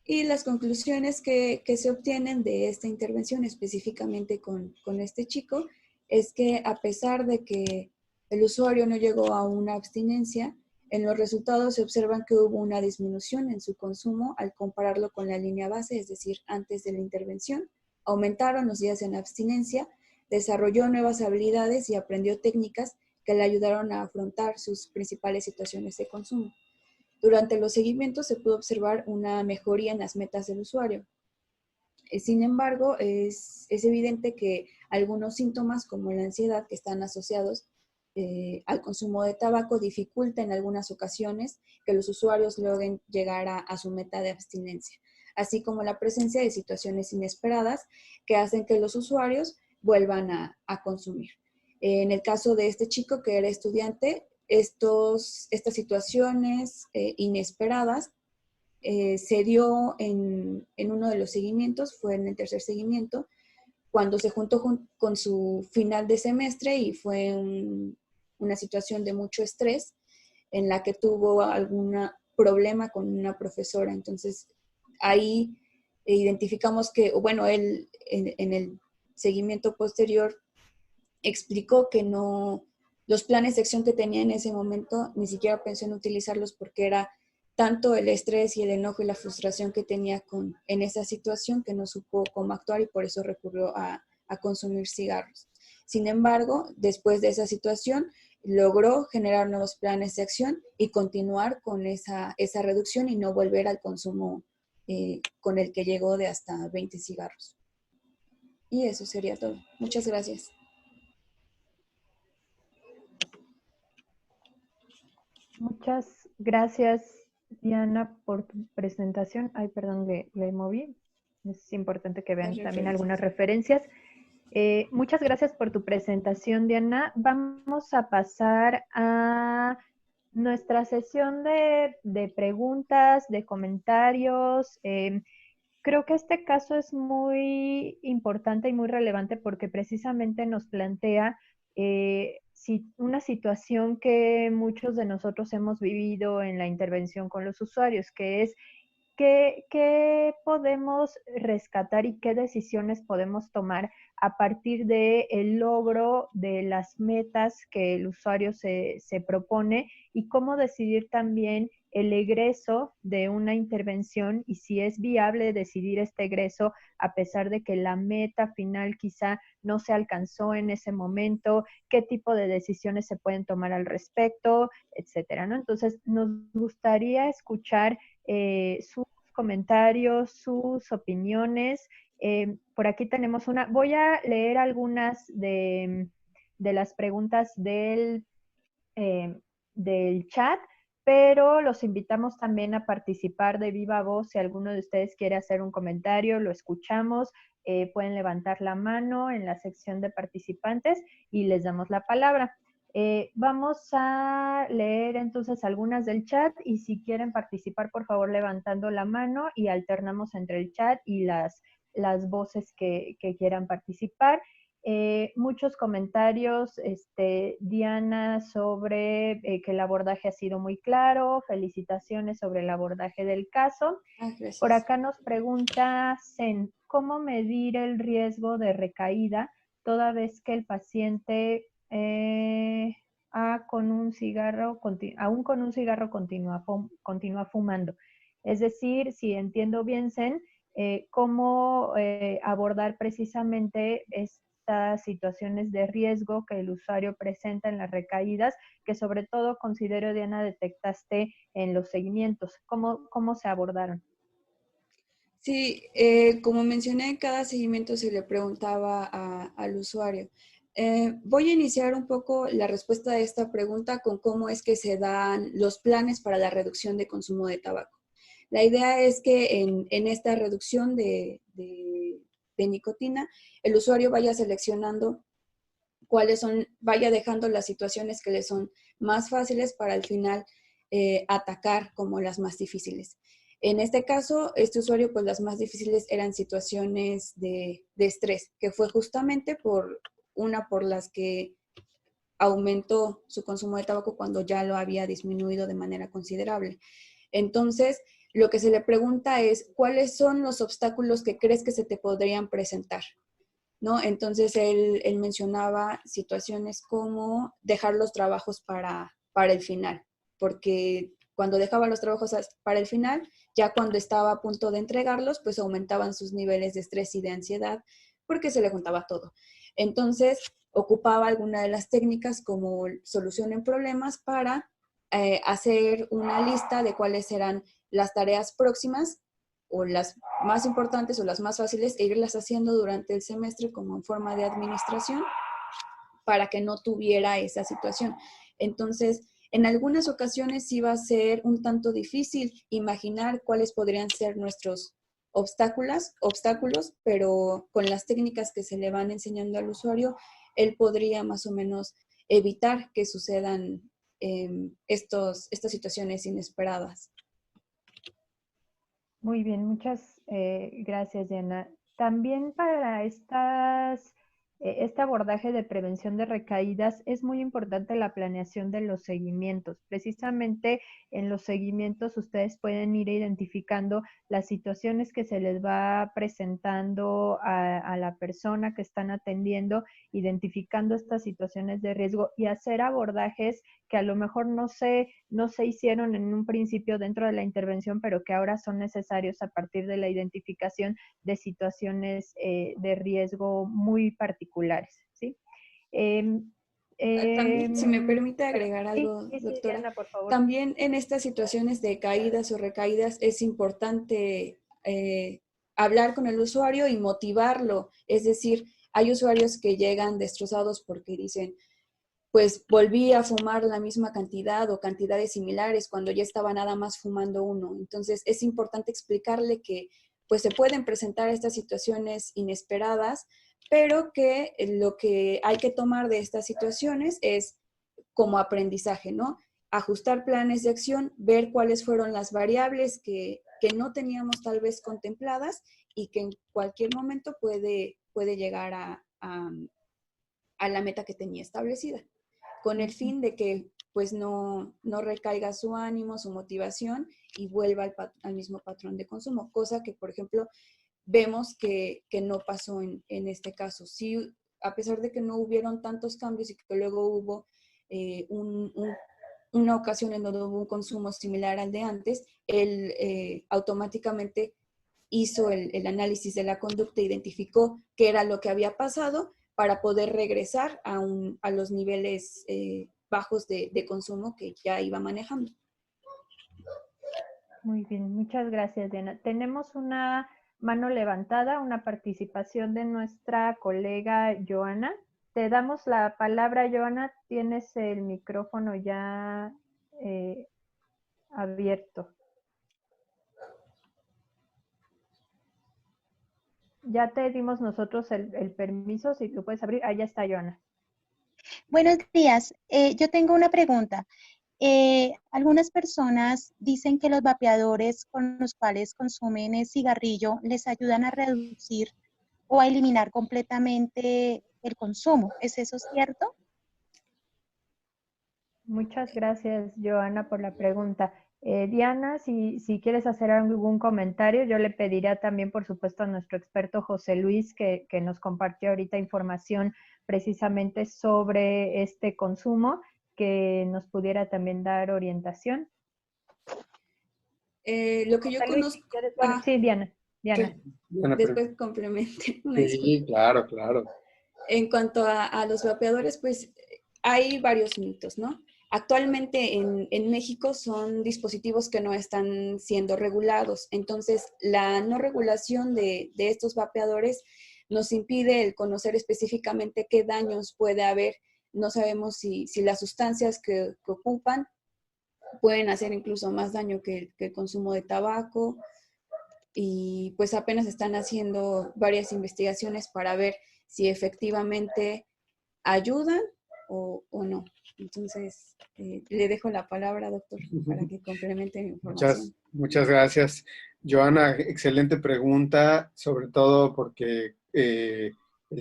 Y las conclusiones que se obtienen de esta intervención, específicamente con este chico, es que a pesar de que el usuario no llegó a una abstinencia, en los resultados se observan que hubo una disminución en su consumo al compararlo con la línea base, es decir, antes de la intervención. Aumentaron los días en abstinencia, desarrolló nuevas habilidades y aprendió técnicas que le ayudaron a afrontar sus principales situaciones de consumo. Durante los seguimientos se pudo observar una mejoría en las metas del usuario. Sin embargo, es evidente que algunos síntomas como la ansiedad que están asociados al consumo de tabaco dificulta en algunas ocasiones que los usuarios logren llegar a su meta de abstinencia, así como la presencia de situaciones inesperadas que hacen que los usuarios vuelvan a consumir. En el caso de este chico que era estudiante, estas situaciones inesperadas se dio en uno de los seguimientos, fue en el tercer seguimiento, cuando se juntó con su final de semestre y fue una situación de mucho estrés en la que tuvo algún problema con una profesora. Entonces, ahí identificamos que, bueno, él en el seguimiento posterior explicó que no, los planes de acción que tenía en ese momento ni siquiera pensó en utilizarlos porque era tanto el estrés y el enojo y la frustración que tenía en esa situación que no supo cómo actuar y por eso recurrió a consumir cigarros. Sin embargo, después de esa situación, logró generar nuevos planes de acción y continuar con esa reducción y no volver al consumo con el que llegó de hasta 20 cigarros. Y eso sería todo. Muchas gracias. Muchas gracias, Diana, por tu presentación. Ay, perdón, le moví. Es importante que vean también algunas referencias. Muchas gracias por tu presentación, Diana. Vamos a pasar a nuestra sesión de preguntas, de comentarios. Creo que este caso es muy importante y muy relevante porque precisamente nos plantea una situación que muchos de nosotros hemos vivido en la intervención con los usuarios, que es ¿qué podemos rescatar y qué decisiones podemos tomar a partir del logro de las metas que el usuario se propone y cómo decidir también el egreso de una intervención y si es viable decidir este egreso a pesar de que la meta final quizá no se alcanzó en ese momento, qué tipo de decisiones se pueden tomar al respecto, etcétera, ¿no? Entonces, nos gustaría escuchar sus comentarios, sus opiniones. Por aquí tenemos una. Voy a leer algunas de las preguntas del chat, pero los invitamos también a participar de viva voz. Si alguno de ustedes quiere hacer un comentario, lo escuchamos. Pueden levantar la mano en la sección de participantes y les damos la palabra. Vamos a leer entonces algunas del chat y si quieren participar, por favor, levantando la mano y alternamos entre el chat y las voces que quieran participar. Muchos comentarios, Diana, sobre que el abordaje ha sido muy claro, felicitaciones sobre el abordaje del caso. Gracias. Por acá nos pregunta Zen, ¿cómo medir el riesgo de recaída toda vez que el paciente aún con un cigarro continúa fumando? Es decir, si entiendo bien, Zen, cómo abordar precisamente estas situaciones de riesgo que el usuario presenta en las recaídas, que sobre todo considero, Diana, detectaste en los seguimientos. ¿Cómo se abordaron? Sí, como mencioné, en cada seguimiento se le preguntaba al usuario. Voy a iniciar un poco la respuesta a esta pregunta con cómo es que se dan los planes para la reducción de consumo de tabaco. La idea es que en esta reducción de nicotina, el usuario vaya seleccionando vaya dejando las situaciones que le son más fáciles para al final atacar como las más difíciles. En este caso, este usuario, pues las más difíciles eran situaciones de estrés, que fue justamente por las que aumentó su consumo de tabaco cuando ya lo había disminuido de manera considerable. Entonces, lo que se le pregunta es, ¿cuáles son los obstáculos que crees que se te podrían presentar? ¿No? Entonces, él mencionaba situaciones como dejar los trabajos para el final, porque cuando dejaba los trabajos para el final, ya cuando estaba a punto de entregarlos, pues aumentaban sus niveles de estrés y de ansiedad porque se le juntaba todo. Entonces, ocupaba alguna de las técnicas como solución en problemas para hacer una lista de cuáles eran las tareas próximas o las más importantes o las más fáciles e irlas haciendo durante el semestre como en forma de administración para que no tuviera esa situación. Entonces, en algunas ocasiones iba a ser un tanto difícil imaginar cuáles podrían ser nuestros obstáculos, pero con las técnicas que se le van enseñando al usuario, él podría más o menos evitar que sucedan estas situaciones inesperadas. Muy bien, muchas gracias, Diana. También para este abordaje de prevención de recaídas es muy importante la planeación de los seguimientos. Precisamente en los seguimientos ustedes pueden ir identificando las situaciones que se les va presentando a la persona que están atendiendo, identificando estas situaciones de riesgo y hacer abordajes que a lo mejor no se hicieron en un principio dentro de la intervención, pero que ahora son necesarios a partir de la identificación de situaciones de riesgo muy particulares, ¿sí? También, si me permite agregar algo, sí, doctora, Diana, por favor. también en estas situaciones de caídas o recaídas es importante hablar con el usuario y motivarlo. Es decir, hay usuarios que llegan destrozados porque dicen, pues volví a fumar la misma cantidad o cantidades similares cuando ya estaba nada más fumando uno. Entonces es importante explicarle que pues se pueden presentar estas situaciones inesperadas, pero que lo que hay que tomar de estas situaciones es como aprendizaje, ¿no? Ajustar planes de acción, ver cuáles fueron las variables que no teníamos tal vez contempladas y que en cualquier momento puede llegar a la meta que tenía establecida, con el fin de que pues no recaiga su ánimo, su motivación y vuelva al mismo patrón de consumo, cosa que, por ejemplo, vemos que no pasó en este caso. Sí, a pesar de que no hubieron tantos cambios y que luego hubo una ocasión en donde hubo un consumo similar al de antes, él automáticamente hizo el análisis de la conducta, identificó qué era lo que había pasado para poder regresar a los niveles bajos de consumo que ya iba manejando. Muy bien, muchas gracias, Diana. Tenemos una mano levantada, una participación de nuestra colega Joana. Te damos la palabra, Joana. Tienes el micrófono ya abierto. Ya te dimos nosotros el permiso, si lo puedes abrir. Ahí está, Joana. Buenos días. Yo tengo una pregunta. Algunas personas dicen que los vapeadores con los cuales consumen el cigarrillo les ayudan a reducir o a eliminar completamente el consumo. ¿Es eso cierto? Muchas gracias, Joana, por la pregunta. Diana, si quieres hacer algún comentario, yo le pediría también, por supuesto, a nuestro experto José Luis, que nos compartió ahorita información precisamente sobre este consumo, que nos pudiera también dar orientación. Lo que yo José Luis, conozco... si quieres, bueno, sí, Diana. Sí, después complemente. Sí, claro, claro. En cuanto a los vapeadores, pues hay varios mitos, ¿no? Actualmente en México son dispositivos que no están siendo regulados. Entonces, la no regulación de estos vapeadores nos impide el conocer específicamente qué daños puede haber. No sabemos si las sustancias que ocupan pueden hacer incluso más daño que el consumo de tabaco. Y pues apenas están haciendo varias investigaciones para ver si efectivamente ayudan o no. Entonces, le dejo la palabra, doctor, para que complemente mi información. Muchas gracias. Joana, excelente pregunta, sobre todo porque el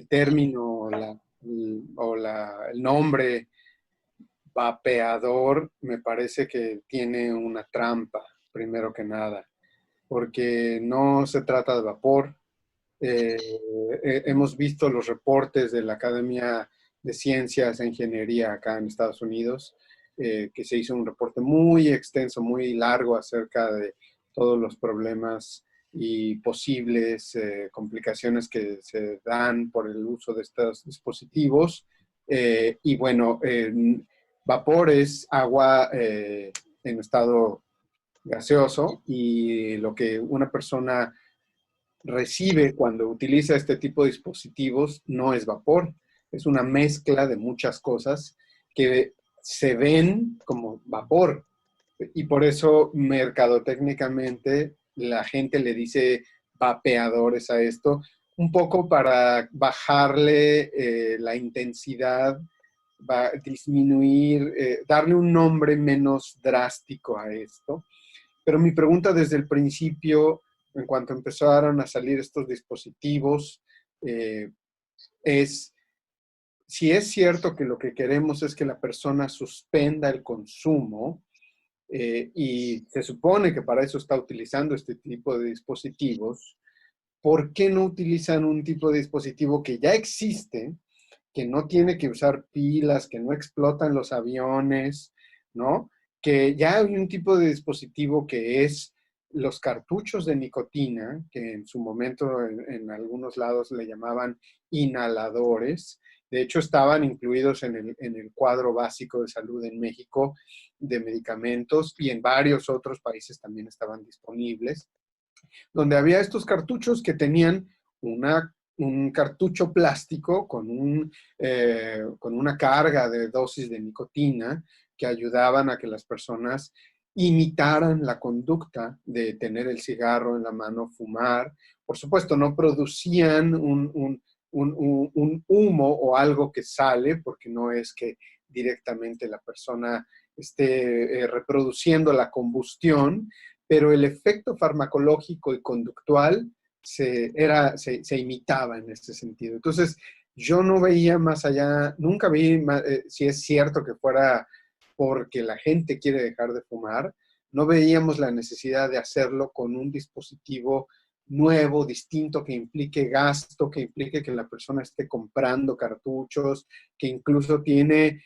término el nombre vapeador me parece que tiene una trampa, primero que nada, porque no se trata de vapor. Hemos visto los reportes de la Academia de Ciencias e Ingeniería acá en Estados Unidos, que se hizo un reporte muy extenso, muy largo acerca de todos los problemas y posibles complicaciones que se dan por el uso de estos dispositivos. Y bueno, vapor es agua en estado gaseoso, y lo que una persona recibe cuando utiliza este tipo de dispositivos no es vapor, es una mezcla de muchas cosas que se ven como vapor, y por eso mercadotécnicamente la gente le dice vapeadores a esto, un poco para bajarle la intensidad, disminuir, darle un nombre menos drástico a esto. Pero mi pregunta desde el principio, en cuanto empezaron a salir estos dispositivos, es si es cierto que lo que queremos es que la persona suspenda el consumo, y se supone que para eso está utilizando este tipo de dispositivos, ¿por qué no utilizan un tipo de dispositivo que ya existe, que no tiene que usar pilas, que no explotan los aviones, ¿no? Que ya hay un tipo de dispositivo que es los cartuchos de nicotina, que en su momento en algunos lados le llamaban inhaladores. De hecho, estaban incluidos en el cuadro básico de salud en México de medicamentos, y en varios otros países también estaban disponibles, donde había estos cartuchos que tenían un cartucho plástico con una carga de dosis de nicotina que ayudaban a que las personas imitaran la conducta de tener el cigarro en la mano, fumar. Por supuesto, no producían un humo o algo que sale, porque no es que directamente la persona esté reproduciendo la combustión, pero el efecto farmacológico y conductual se imitaba en este sentido. Entonces, yo no veía más allá, nunca vi si es cierto que fuera porque la gente quiere dejar de fumar, no veíamos la necesidad de hacerlo con un dispositivo nuevo, distinto, que implique gasto, que implique que la persona esté comprando cartuchos, que incluso tiene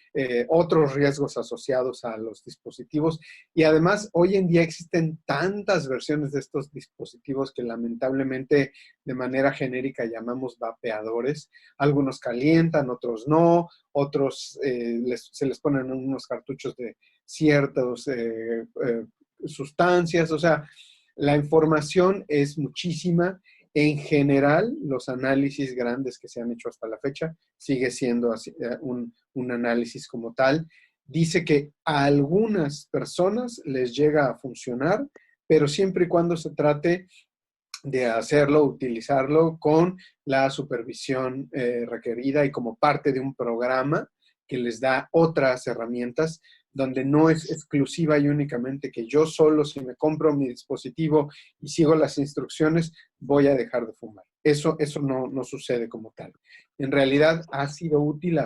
otros riesgos asociados a los dispositivos. Y además, hoy en día existen tantas versiones de estos dispositivos que lamentablemente de manera genérica llamamos vapeadores. Algunos calientan, otros no, otros se les ponen unos cartuchos de ciertas sustancias. O sea, la información es muchísima. En general, los análisis grandes que se han hecho hasta la fecha sigue siendo un análisis como tal. Dice que a algunas personas les llega a funcionar, pero siempre y cuando se trate de hacerlo, utilizarlo con la supervisión requerida y como parte de un programa que les da otras herramientas, donde no es exclusiva y únicamente que yo solo, si me compro mi dispositivo y sigo las instrucciones, voy a dejar de fumar. Eso no sucede como tal. En realidad le ha sido útil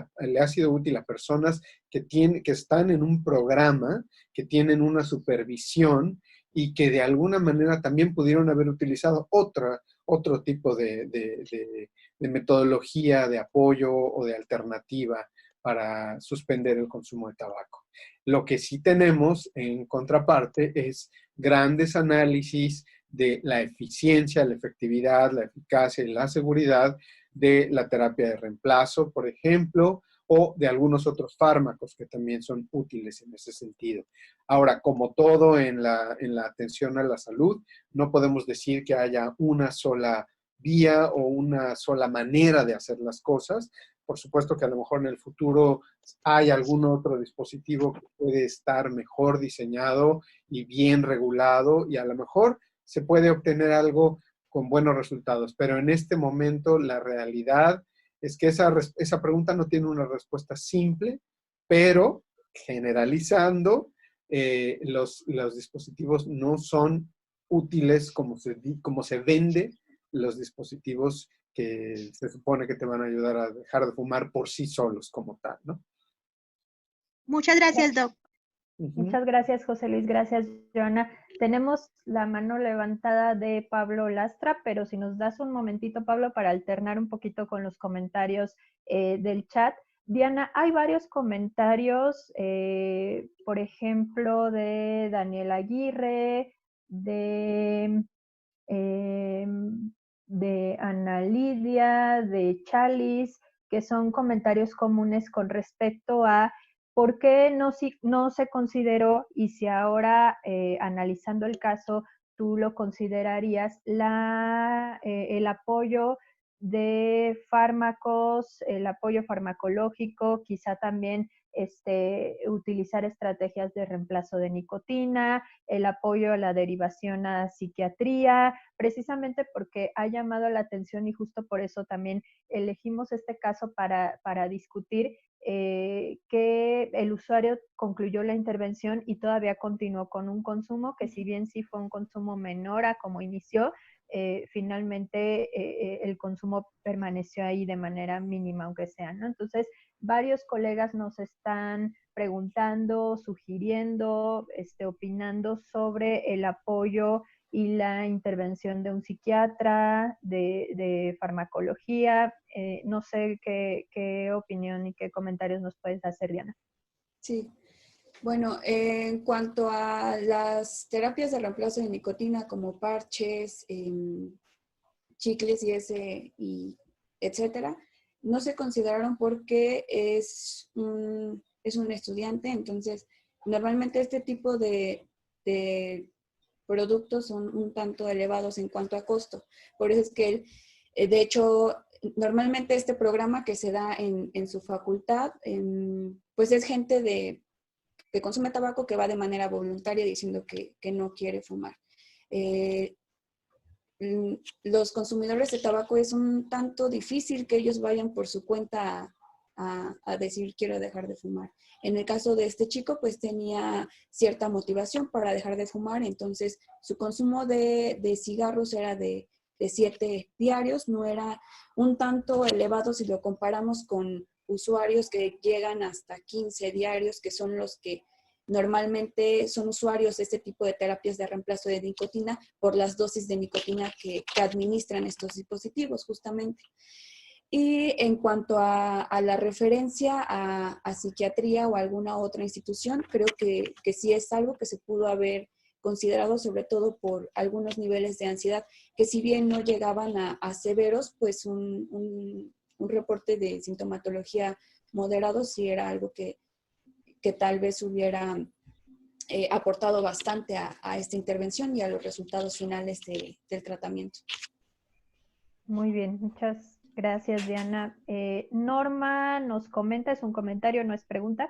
a personas que están en un programa, que tienen una supervisión, y que de alguna manera también pudieron haber utilizado otro tipo de metodología de apoyo o de alternativa para suspender el consumo de tabaco. Lo que sí tenemos en contraparte es grandes análisis de la eficiencia, la efectividad, la eficacia y la seguridad de la terapia de reemplazo, por ejemplo, o de algunos otros fármacos que también son útiles en ese sentido. Ahora, como todo en la atención a la salud, no podemos decir que haya una sola vía o una sola manera de hacer las cosas. Por supuesto que a lo mejor en el futuro hay algún otro dispositivo que puede estar mejor diseñado y bien regulado, y a lo mejor se puede obtener algo con buenos resultados. Pero en este momento la realidad es que esa pregunta no tiene una respuesta simple, pero generalizando, los dispositivos no son útiles como se vende los dispositivos que se supone que te van a ayudar a dejar de fumar por sí solos como tal, ¿no? Muchas gracias, Doc. Muchas gracias, José Luis. Gracias, Joana. Tenemos la mano levantada de Pablo Lastra, pero si nos das un momentito, Pablo, para alternar un poquito con los comentarios del chat. Diana, hay varios comentarios, por ejemplo, de Daniel Aguirre, de de Ana Lidia, de Chalis, que son comentarios comunes con respecto a por qué no se consideró, y si ahora analizando el caso tú lo considerarías, el apoyo de fármacos, el apoyo farmacológico, quizá también utilizar estrategias de reemplazo de nicotina, el apoyo a la derivación a psiquiatría, precisamente porque ha llamado la atención y justo por eso también elegimos este caso para discutir que el usuario concluyó la intervención y todavía continuó con un consumo que, si bien sí fue un consumo menor a como inició, finalmente el consumo permaneció ahí de manera mínima, aunque sea, ¿no? Entonces, varios colegas nos están preguntando, sugiriendo, opinando sobre el apoyo y la intervención de un psiquiatra, de farmacología. No sé qué opinión y qué comentarios nos puedes hacer, Diana. Sí. Bueno, en cuanto a las terapias de reemplazo de nicotina como parches, chicles y etcétera, no se consideraron porque es un estudiante. Entonces normalmente este tipo de productos son un tanto elevados en cuanto a costo. Por eso es que de hecho, normalmente este programa que se da en su facultad, pues es gente que consume tabaco que va de manera voluntaria diciendo que no quiere fumar. Los consumidores de tabaco es un tanto difícil que ellos vayan por su cuenta a decir quiero dejar de fumar. En el caso de este chico, pues tenía cierta motivación para dejar de fumar, entonces su consumo de cigarros era de 7 diarios, no era un tanto elevado si lo comparamos con usuarios que llegan hasta 15 diarios, que son los que normalmente son usuarios de este tipo de terapias de reemplazo de nicotina por las dosis de nicotina que administran estos dispositivos justamente. Y en cuanto a la referencia a psiquiatría o alguna otra institución, creo que sí es algo que se pudo haber considerado, sobre todo por algunos niveles de ansiedad, que si bien no llegaban a severos, pues un reporte de sintomatología moderado sí era algo que tal vez hubiera aportado bastante a esta intervención y a los resultados finales del tratamiento. Muy bien, muchas gracias, Diana. Norma nos comenta, es un comentario, no es pregunta,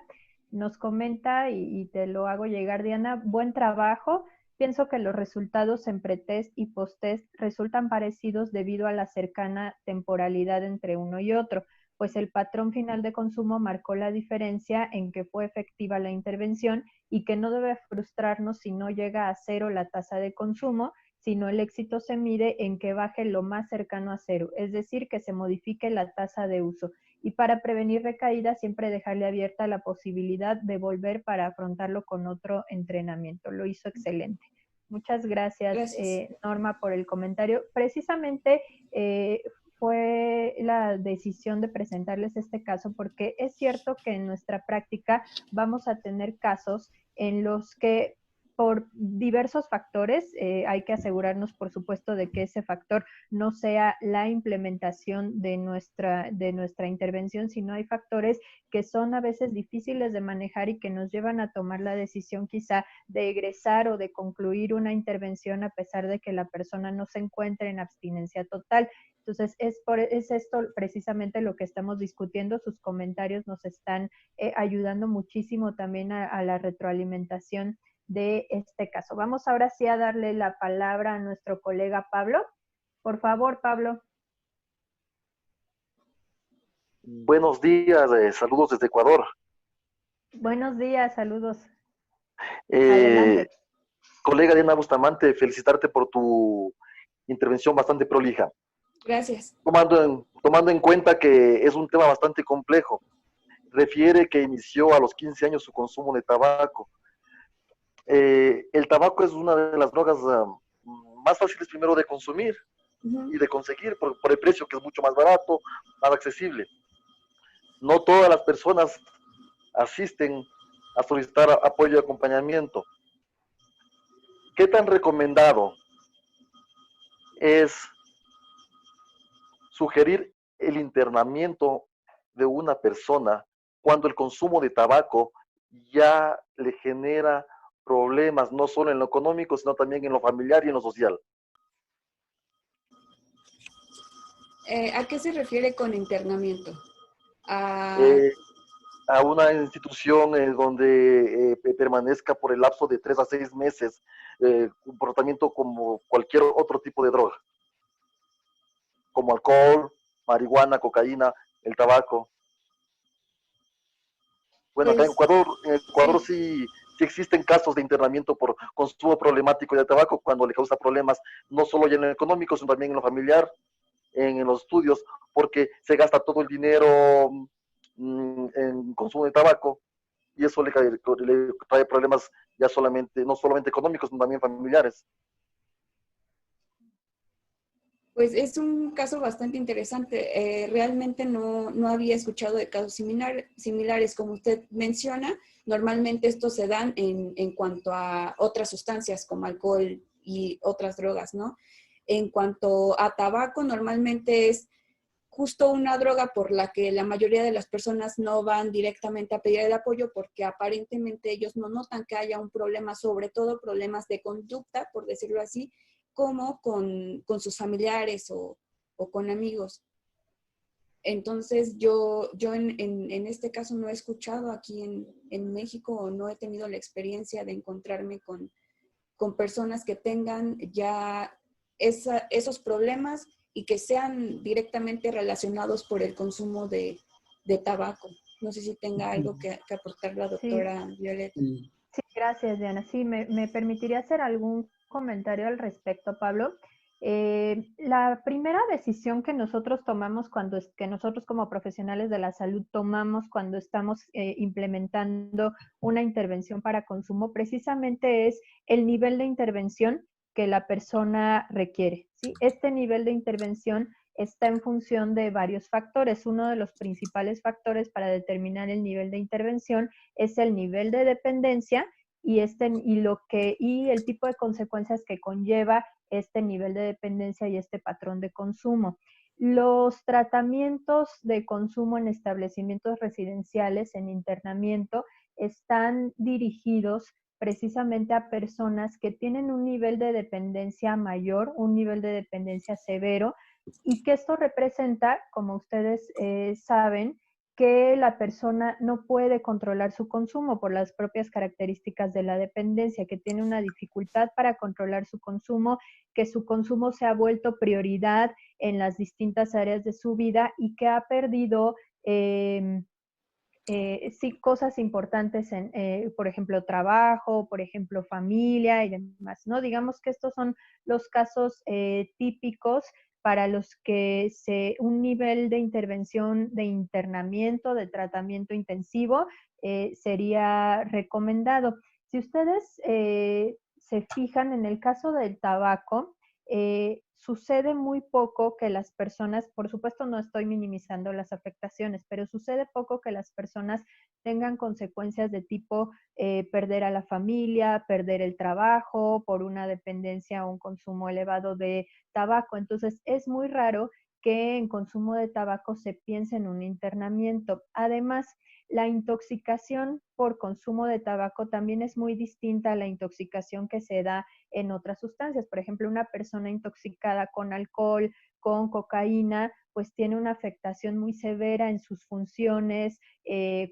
nos comenta y te lo hago llegar, Diana. Buen trabajo. Pienso que los resultados en pretest y posttest resultan parecidos debido a la cercana temporalidad entre uno y otro, pues el patrón final de consumo marcó la diferencia en que fue efectiva la intervención y que no debe frustrarnos si no llega a cero la tasa de consumo, sino el éxito se mide en que baje lo más cercano a cero, es decir, que se modifique la tasa de uso. Y para prevenir recaídas, siempre dejarle abierta la posibilidad de volver para afrontarlo con otro entrenamiento. Lo hizo excelente. Muchas gracias. Norma, por el comentario. Precisamente fue la decisión de presentarles este caso porque es cierto que en nuestra práctica vamos a tener casos en los que por diversos factores, hay que asegurarnos, por supuesto, de que ese factor no sea la implementación de nuestra intervención, sino hay factores que son a veces difíciles de manejar y que nos llevan a tomar la decisión quizá de egresar o de concluir una intervención a pesar de que la persona no se encuentre en abstinencia total. Entonces, es esto precisamente lo que estamos discutiendo. Sus comentarios nos están ayudando muchísimo también a la retroalimentación de este caso. Vamos ahora sí a darle la palabra a nuestro colega Pablo. Por favor, Pablo. Buenos días, saludos desde Ecuador. Buenos días, saludos. Adelante. Colega Diana Bustamante, felicitarte por tu intervención bastante prolija. Gracias. Tomando en cuenta que es un tema bastante complejo. Refiere que inició a los 15 años su consumo de tabaco. El tabaco es una de las drogas más fáciles primero de consumir y de conseguir por el precio, que es mucho más barato, más accesible. No todas las personas asisten a solicitar apoyo y acompañamiento. ¿Qué tan recomendado es sugerir el internamiento de una persona cuando el consumo de tabaco ya le genera problemas, no solo en lo económico, sino también en lo familiar y en lo social. ¿A qué se refiere con internamiento? ¿A Eh, a una institución donde permanezca por el lapso de 3 a 6 meses, un tratamiento como cualquier otro tipo de droga, como alcohol, marihuana, cocaína, el tabaco. Bueno, acá pues En Ecuador sí? sí existen casos de internamiento por consumo problemático de tabaco cuando le causa problemas no solo ya en lo económico, sino también en lo familiar, en los estudios, porque se gasta todo el dinero en consumo de tabaco y eso le trae problemas ya solamente, no solamente económicos, sino también familiares. Pues es un caso bastante interesante. Realmente no había escuchado de casos similares como usted menciona. Normalmente estos se dan en cuanto a otras sustancias como alcohol y otras drogas, ¿no? En cuanto a tabaco, normalmente es justo una droga por la que la mayoría de las personas no van directamente a pedir el apoyo porque aparentemente ellos no notan que haya un problema, sobre todo problemas de conducta, por decirlo así, como con sus familiares o con amigos. Entonces yo en este caso no he escuchado aquí en México o no he tenido la experiencia de encontrarme con personas que tengan ya esos problemas y que sean directamente relacionados por el consumo de tabaco. No sé si tenga algo que aportar la Sí, doctora Violeta. sí, gracias, Diana. Sí, me permitiría hacer algún comentario al respecto, Pablo. La primera decisión que nosotros tomamos que nosotros como profesionales de la salud tomamos cuando estamos implementando una intervención para consumo, precisamente es el nivel de intervención que la persona requiere, ¿sí? Este nivel de intervención está en función de varios factores. Uno de los principales factores para determinar el nivel de intervención es el nivel de dependencia y el tipo de consecuencias que conlleva este nivel de dependencia y este patrón de consumo. Los tratamientos de consumo en establecimientos residenciales, en internamiento, están dirigidos precisamente a personas que tienen un nivel de dependencia mayor, un nivel de dependencia severo, y que esto representa, como ustedes saben, que la persona no puede controlar su consumo por las propias características de la dependencia, que tiene una dificultad para controlar su consumo, que su consumo se ha vuelto prioridad en las distintas áreas de su vida y que ha perdido sí, cosas importantes por ejemplo, trabajo, por ejemplo, familia y demás, ¿no? Digamos que estos son los casos típicos para los que un nivel de intervención de internamiento, de tratamiento intensivo, sería recomendado. Si ustedes se fijan en el caso del tabaco, sucede muy poco que las personas, por supuesto no estoy minimizando las afectaciones, pero sucede poco que las personas tengan consecuencias de tipo perder a la familia, perder el trabajo por una dependencia o un consumo elevado de tabaco. Entonces es muy raro que en consumo de tabaco se piense en un internamiento. Además, la intoxicación por consumo de tabaco también es muy distinta a la intoxicación que se da en otras sustancias. Por ejemplo, una persona intoxicada con alcohol, con cocaína, pues tiene una afectación muy severa en sus funciones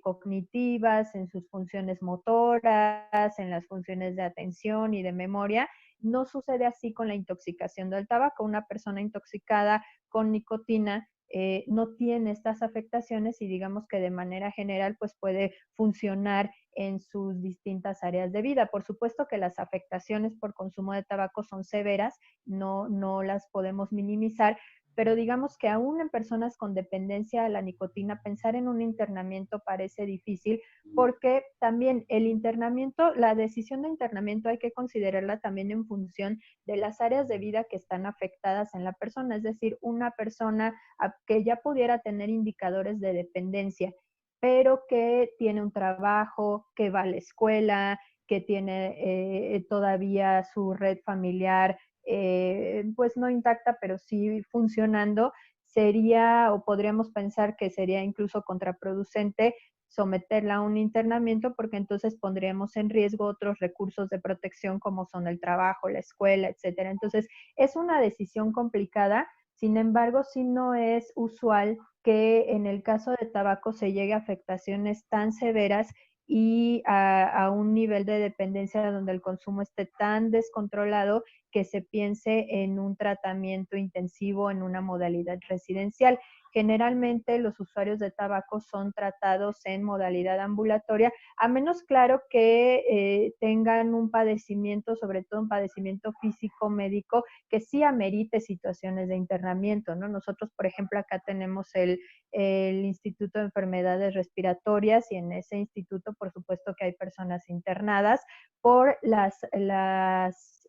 cognitivas, en sus funciones motoras, en las funciones de atención y de memoria. No sucede así con la intoxicación del tabaco. Una persona intoxicada con nicotina no tiene estas afectaciones y digamos que de manera general pues puede funcionar en sus distintas áreas de vida. Por supuesto que las afectaciones por consumo de tabaco son severas, no las podemos minimizar, pero digamos que aún en personas con dependencia a la nicotina, pensar en un internamiento parece difícil porque también el internamiento, la decisión de internamiento hay que considerarla también en función de las áreas de vida que están afectadas en la persona, es decir, una persona que ya pudiera tener indicadores de dependencia, pero que tiene un trabajo, que va a la escuela, que tiene todavía su red familiar pues no intacta, pero sí funcionando, sería, o podríamos pensar que sería incluso contraproducente someterla a un internamiento, porque entonces pondríamos en riesgo otros recursos de protección como son el trabajo, la escuela, etcétera. Entonces, es una decisión complicada. Sin embargo, sí no es usual que en el caso de tabaco se llegue a afectaciones tan severas y a un nivel de dependencia donde el consumo esté tan descontrolado que se piense en un tratamiento intensivo en una modalidad residencial. Generalmente los usuarios de tabaco son tratados en modalidad ambulatoria, a menos claro que tengan un padecimiento, sobre todo un padecimiento físico médico, que sí amerite situaciones de internamiento, ¿no? Nosotros, por ejemplo, acá tenemos el Instituto de Enfermedades Respiratorias, y en ese instituto, por supuesto que hay personas internadas por las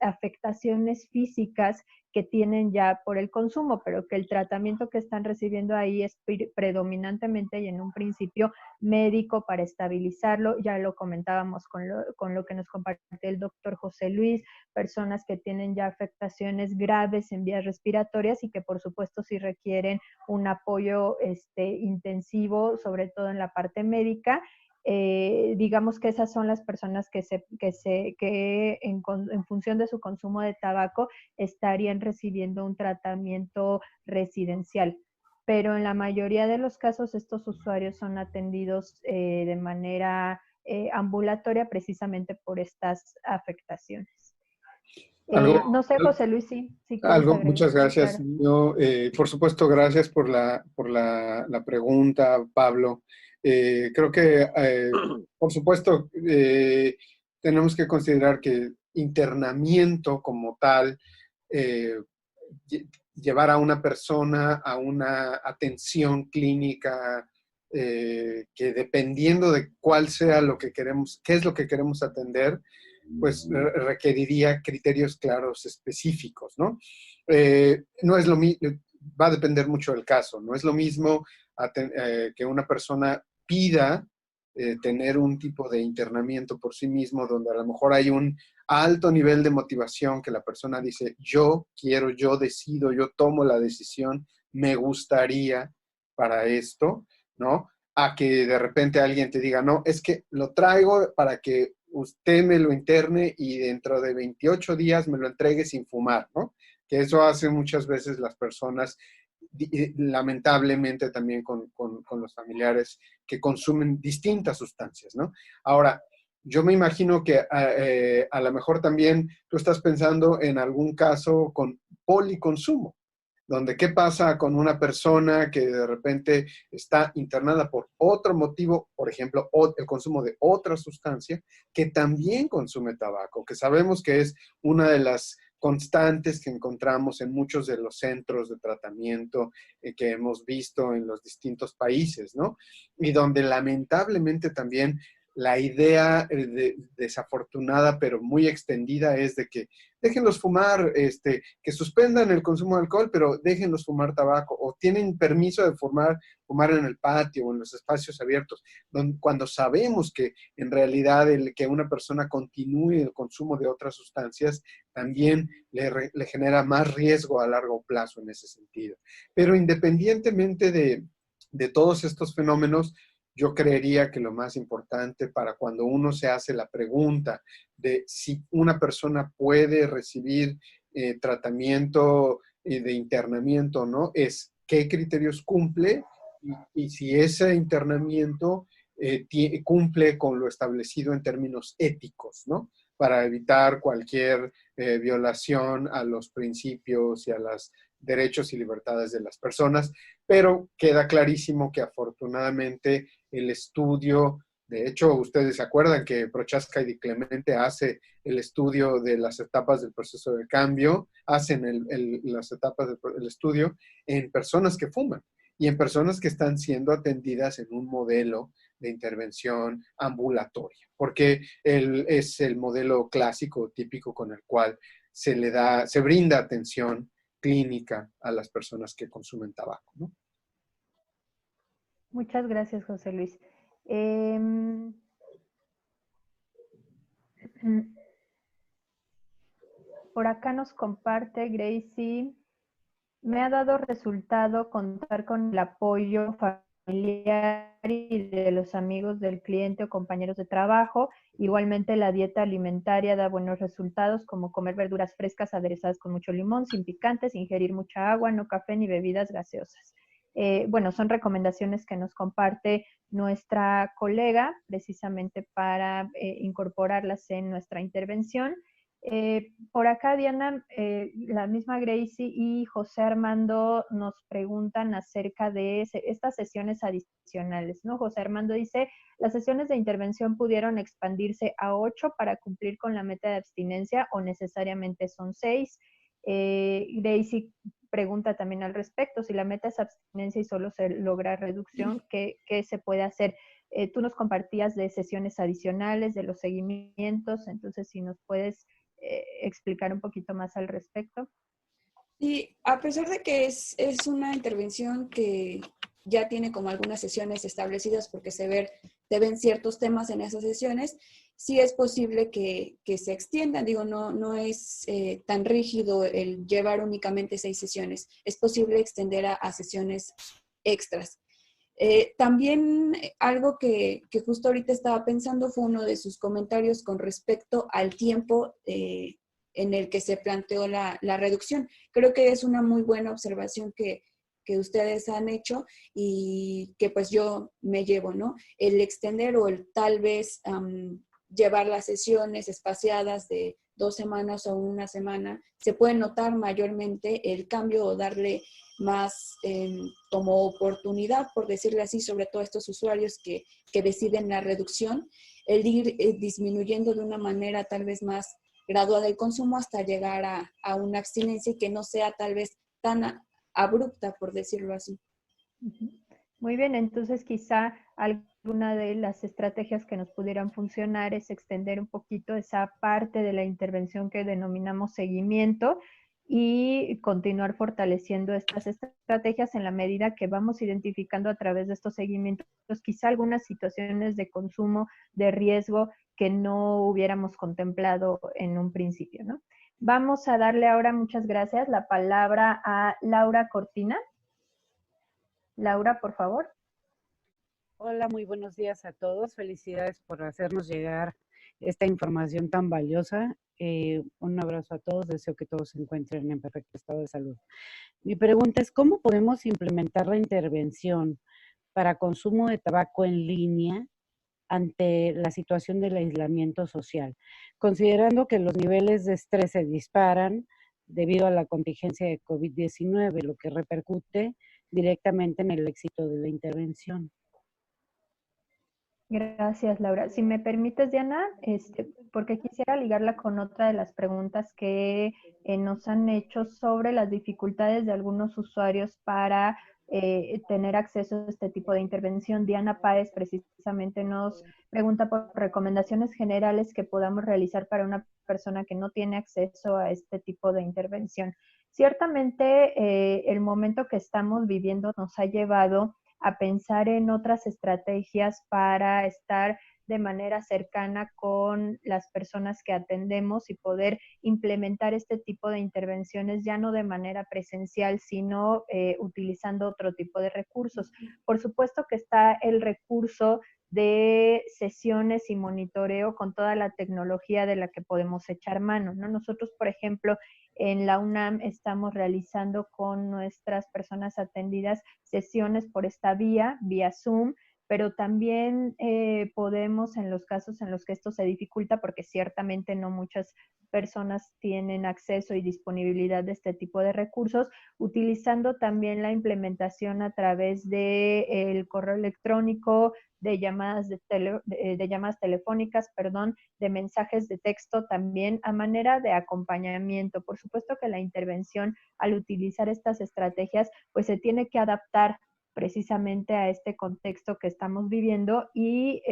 afectaciones físicas que tienen ya por el consumo, pero que el tratamiento que están recibiendo ahí es predominantemente y en un principio médico para estabilizarlo. Ya lo comentábamos con lo que nos compartió el doctor José Luis, personas que tienen ya afectaciones graves en vías respiratorias y que por supuesto sí requieren un apoyo intensivo, sobre todo en la parte médica. Digamos que esas son las personas que en función de su consumo de tabaco estarían recibiendo un tratamiento residencial. Pero en la mayoría de los casos estos usuarios son atendidos de manera ambulatoria precisamente por estas afectaciones. No sé, José Luis, si quieres agregar. Muchas gracias. Claro. Yo, por supuesto, gracias por la pregunta, Pablo. Creo que, por supuesto, tenemos que considerar que internamiento como tal, llevar a una persona a una atención clínica, que dependiendo de cuál sea lo que queremos, qué es lo que queremos atender, pues requeriría criterios claros específicos, ¿no? No es lo mismo, va a depender mucho del caso, no es lo mismo que una persona pida tener un tipo de internamiento por sí mismo, donde a lo mejor hay un alto nivel de motivación, que la persona dice, yo quiero, yo decido, yo tomo la decisión, me gustaría para esto, ¿no? A que de repente alguien te diga, no, es que lo traigo para que usted me lo interne y dentro de 28 días me lo entregue sin fumar, ¿no? Que eso hace muchas veces las personas, lamentablemente también con los familiares que consumen distintas sustancias, ¿no? Ahora, yo me imagino que a lo mejor también tú estás pensando en algún caso con policonsumo, donde qué pasa con una persona que de repente está internada por otro motivo, por ejemplo, el consumo de otra sustancia, que también consume tabaco, que sabemos que es una de las constantes que encontramos en muchos de los centros de tratamiento que hemos visto en los distintos países, ¿no? Y donde lamentablemente también la idea desafortunada, pero muy extendida, es de que déjenlos fumar, que suspendan el consumo de alcohol, pero déjenlos fumar tabaco, o tienen permiso de fumar en el patio o en los espacios abiertos, cuando sabemos que en realidad el que una persona continúe el consumo de otras sustancias también le genera más riesgo a largo plazo en ese sentido. Pero independientemente de todos estos fenómenos, yo creería que lo más importante para cuando uno se hace la pregunta de si una persona puede recibir tratamiento de internamiento o no, es qué criterios cumple y si ese internamiento cumple con lo establecido en términos éticos, ¿no? Para evitar cualquier violación a los principios y a los derechos y libertades de las personas, pero queda clarísimo que afortunadamente el estudio, de hecho, ustedes se acuerdan que Prochaska y Di Clemente hace el estudio de las etapas del proceso de cambio, hacen las etapas del estudio en personas que fuman y en personas que están siendo atendidas en un modelo de intervención ambulatoria, porque es el modelo clásico, típico, con el cual se brinda atención clínica a las personas que consumen tabaco, ¿no? Muchas gracias, José Luis. Por acá nos comparte Gracie: me ha dado resultado contar con el apoyo familiar y de los amigos del cliente o compañeros de trabajo. Igualmente la dieta alimentaria da buenos resultados, como comer verduras frescas aderezadas con mucho limón, sin picantes, ingerir mucha agua, no café ni bebidas gaseosas. Bueno, son recomendaciones que nos comparte nuestra colega precisamente para incorporarlas en nuestra intervención. Por acá, Diana, la misma Gracie y José Armando nos preguntan acerca de estas sesiones adicionales, ¿no? José Armando dice: las sesiones de intervención pudieron expandirse a 8 para cumplir con la meta de abstinencia, o necesariamente son 6. Gracie pregunta también al respecto: si la meta es abstinencia y solo se logra reducción, ¿qué se puede hacer? Tú nos compartías de sesiones adicionales, de los seguimientos, entonces si nos puedes explicar un poquito más al respecto. Sí, a pesar de que es una intervención que ya tiene como algunas sesiones establecidas porque se ven ciertos temas en esas sesiones, sí es posible que se extiendan. Digo, no es tan rígido el llevar únicamente 6 sesiones. Es posible extender a sesiones extras. También algo que justo ahorita estaba pensando fue uno de sus comentarios con respecto al tiempo en el que se planteó la reducción. Creo que es una muy buena observación que ustedes han hecho y que pues yo me llevo, ¿no? El extender o el tal vez llevar las sesiones espaciadas de 2 semanas o 1 semana, se puede notar mayormente el cambio o darle más como oportunidad, por decirlo así, sobre todo a estos usuarios que deciden la reducción, el ir disminuyendo de una manera tal vez más gradual el consumo hasta llegar a una abstinencia y que no sea tal vez tan abrupta, por decirlo así. Muy bien, entonces quizá alguna de las estrategias que nos pudieran funcionar es extender un poquito esa parte de la intervención que denominamos seguimiento y continuar fortaleciendo estas estrategias en la medida que vamos identificando a través de estos seguimientos quizá algunas situaciones de consumo de riesgo que no hubiéramos contemplado en un principio, ¿no? Vamos a darle ahora, muchas gracias, la palabra a Laura Cortina. Laura, por favor. Hola, muy buenos días a todos. Felicidades por hacernos llegar esta información tan valiosa. Un abrazo a todos. Deseo que todos se encuentren en perfecto estado de salud. Mi pregunta es: ¿cómo podemos implementar la intervención para consumo de tabaco en línea ante la situación del aislamiento social, considerando que los niveles de estrés se disparan debido a la contingencia de COVID-19, lo que repercute directamente en el éxito de la intervención? Gracias, Laura. Si me permites, Diana, porque quisiera ligarla con otra de las preguntas que nos han hecho sobre las dificultades de algunos usuarios para tener acceso a este tipo de intervención. Diana Páez precisamente nos pregunta por recomendaciones generales que podamos realizar para una persona que no tiene acceso a este tipo de intervención. Ciertamente, el momento que estamos viviendo nos ha llevado a pensar en otras estrategias para estar de manera cercana con las personas que atendemos y poder implementar este tipo de intervenciones ya no de manera presencial, sino utilizando otro tipo de recursos. Por supuesto que está el recurso de sesiones y monitoreo con toda la tecnología de la que podemos echar mano, ¿no? Nosotros, por ejemplo, en la UNAM estamos realizando con nuestras personas atendidas sesiones por esta vía Zoom, pero también podemos, en los casos en los que esto se dificulta, porque ciertamente no muchas personas tienen acceso y disponibilidad de este tipo de recursos, utilizando también la implementación a través del correo electrónico, de llamadas, de llamadas telefónicas, perdón, de mensajes de texto también a manera de acompañamiento. Por supuesto que la intervención, al utilizar estas estrategias, pues se tiene que adaptar precisamente a este contexto que estamos viviendo y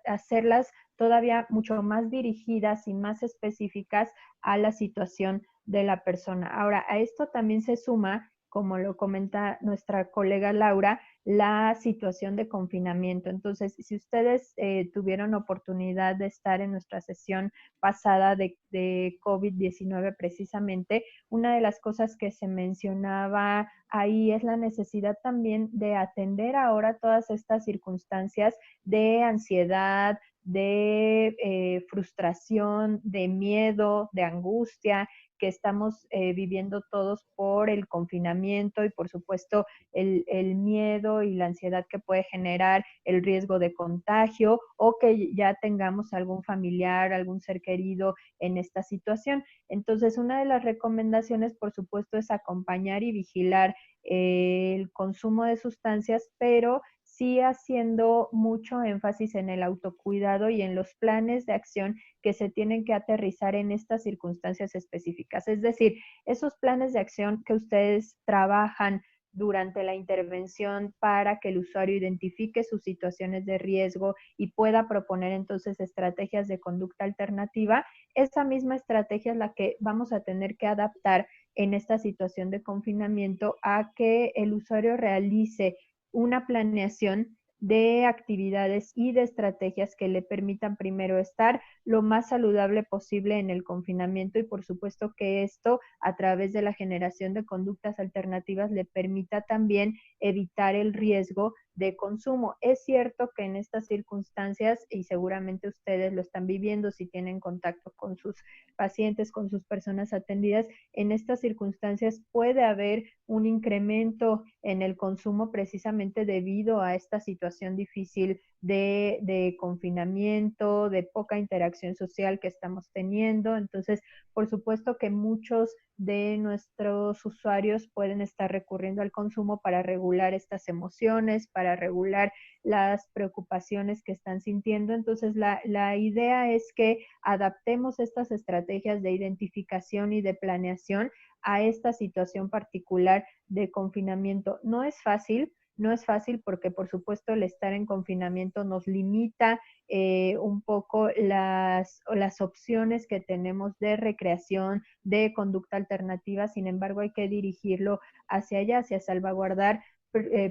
hacerlas todavía mucho más dirigidas y más específicas a la situación de la persona. Ahora, a esto también se suma como lo comenta nuestra colega Laura, la situación de confinamiento. Entonces, si ustedes tuvieron oportunidad de estar en nuestra sesión pasada de COVID-19 precisamente, una de las cosas que se mencionaba ahí es la necesidad también de atender ahora todas estas circunstancias de ansiedad, de frustración, de miedo, de angustia que estamos viviendo todos por el confinamiento y por supuesto el miedo y la ansiedad que puede generar el riesgo de contagio o que ya tengamos algún familiar, algún ser querido en esta situación. Entonces, una de las recomendaciones, por supuesto, es acompañar y vigilar el consumo de sustancias, pero sí haciendo mucho énfasis en el autocuidado y en los planes de acción que se tienen que aterrizar en estas circunstancias específicas. Es decir, esos planes de acción que ustedes trabajan durante la intervención para que el usuario identifique sus situaciones de riesgo y pueda proponer entonces estrategias de conducta alternativa, esa misma estrategia es la que vamos a tener que adaptar en esta situación de confinamiento a que el usuario realice una planeación de actividades y de estrategias que le permitan primero estar lo más saludable posible en el confinamiento y por supuesto que esto a través de la generación de conductas alternativas le permita también evitar el riesgo de consumo. Es cierto que en estas circunstancias, y seguramente ustedes lo están viviendo si tienen contacto con sus pacientes, con sus personas atendidas, en estas circunstancias puede haber un incremento en el consumo precisamente debido a esta situación difícil de confinamiento, de poca interacción social que estamos teniendo. Entonces, por supuesto que muchos de nuestros usuarios pueden estar recurriendo al consumo para regular estas emociones, para regular las preocupaciones que están sintiendo. Entonces, la idea es que adaptemos estas estrategias de identificación y de planeación a esta situación particular de confinamiento. No es fácil, no es fácil porque por supuesto el estar en confinamiento nos limita un poco las opciones que tenemos de recreación, de conducta alternativa, sin embargo hay que dirigirlo hacia allá, hacia salvaguardar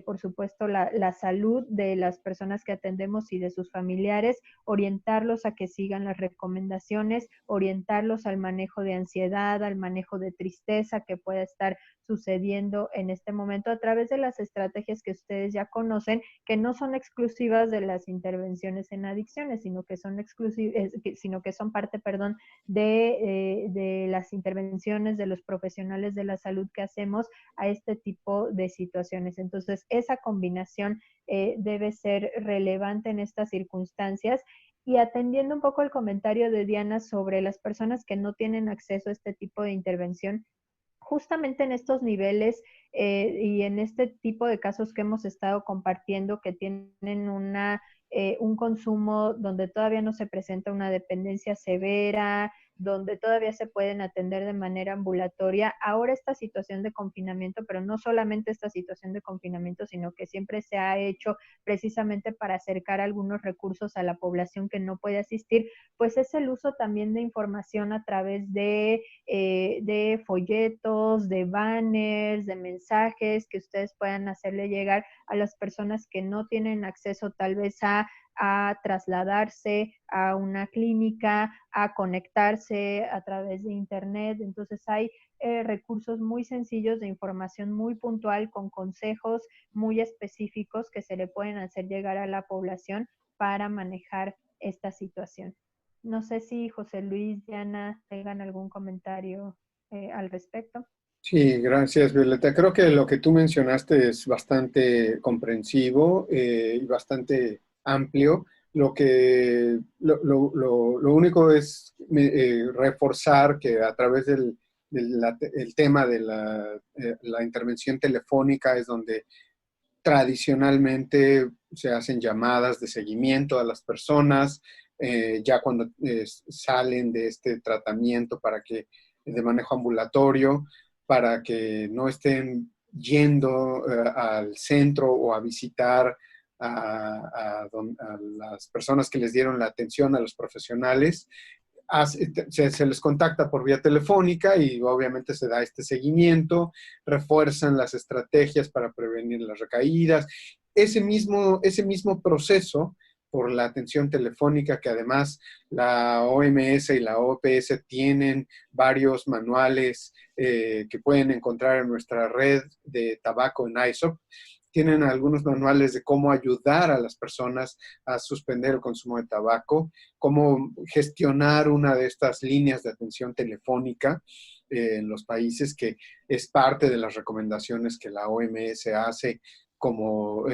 por supuesto, la salud de las personas que atendemos y de sus familiares, orientarlos a que sigan las recomendaciones, orientarlos al manejo de ansiedad, al manejo de tristeza que pueda estar sucediendo en este momento a través de las estrategias que ustedes ya conocen, que no son exclusivas de las intervenciones en adicciones, sino que son parte, perdón, de las intervenciones de los profesionales de la salud que hacemos a este tipo de situaciones. Entonces, esa combinación debe ser relevante en estas circunstancias. Y atendiendo un poco el comentario de Diana sobre las personas que no tienen acceso a este tipo de intervención, justamente en estos niveles y en este tipo de casos que hemos estado compartiendo que tienen un consumo donde todavía no se presenta una dependencia severa, donde todavía se pueden atender de manera ambulatoria. Ahora esta situación de confinamiento, pero no solamente esta situación de confinamiento, sino que siempre se ha hecho precisamente para acercar algunos recursos a la población que no puede asistir, pues es el uso también de información a través de folletos, de banners, de mensajes que ustedes puedan hacerle llegar a las personas que no tienen acceso tal vez a trasladarse a una clínica, a conectarse a través de internet. Entonces hay recursos muy sencillos de información muy puntual con consejos muy específicos que se le pueden hacer llegar a la población para manejar esta situación. No sé si José Luis, Diana, tengan algún comentario al respecto. Sí, gracias, Violeta. Creo que lo que tú mencionaste es bastante comprensivo y bastante amplio. Lo único es reforzar que a través del tema de la intervención telefónica es donde tradicionalmente se hacen llamadas de seguimiento a las personas, ya cuando salen de este tratamiento para que de manejo ambulatorio, para que no estén yendo al centro o a visitar a las personas que les dieron la atención, a los profesionales. se les contacta por vía telefónica y obviamente se da este seguimiento, refuerzan las estrategias para prevenir las recaídas. Ese mismo proceso por la atención telefónica, que además la OMS y la OPS tienen varios manuales que pueden encontrar en nuestra red de tabaco en ISOP, tienen algunos manuales de cómo ayudar a las personas a suspender el consumo de tabaco, cómo gestionar una de estas líneas de atención telefónica en los países, que es parte de las recomendaciones que la OMS hace como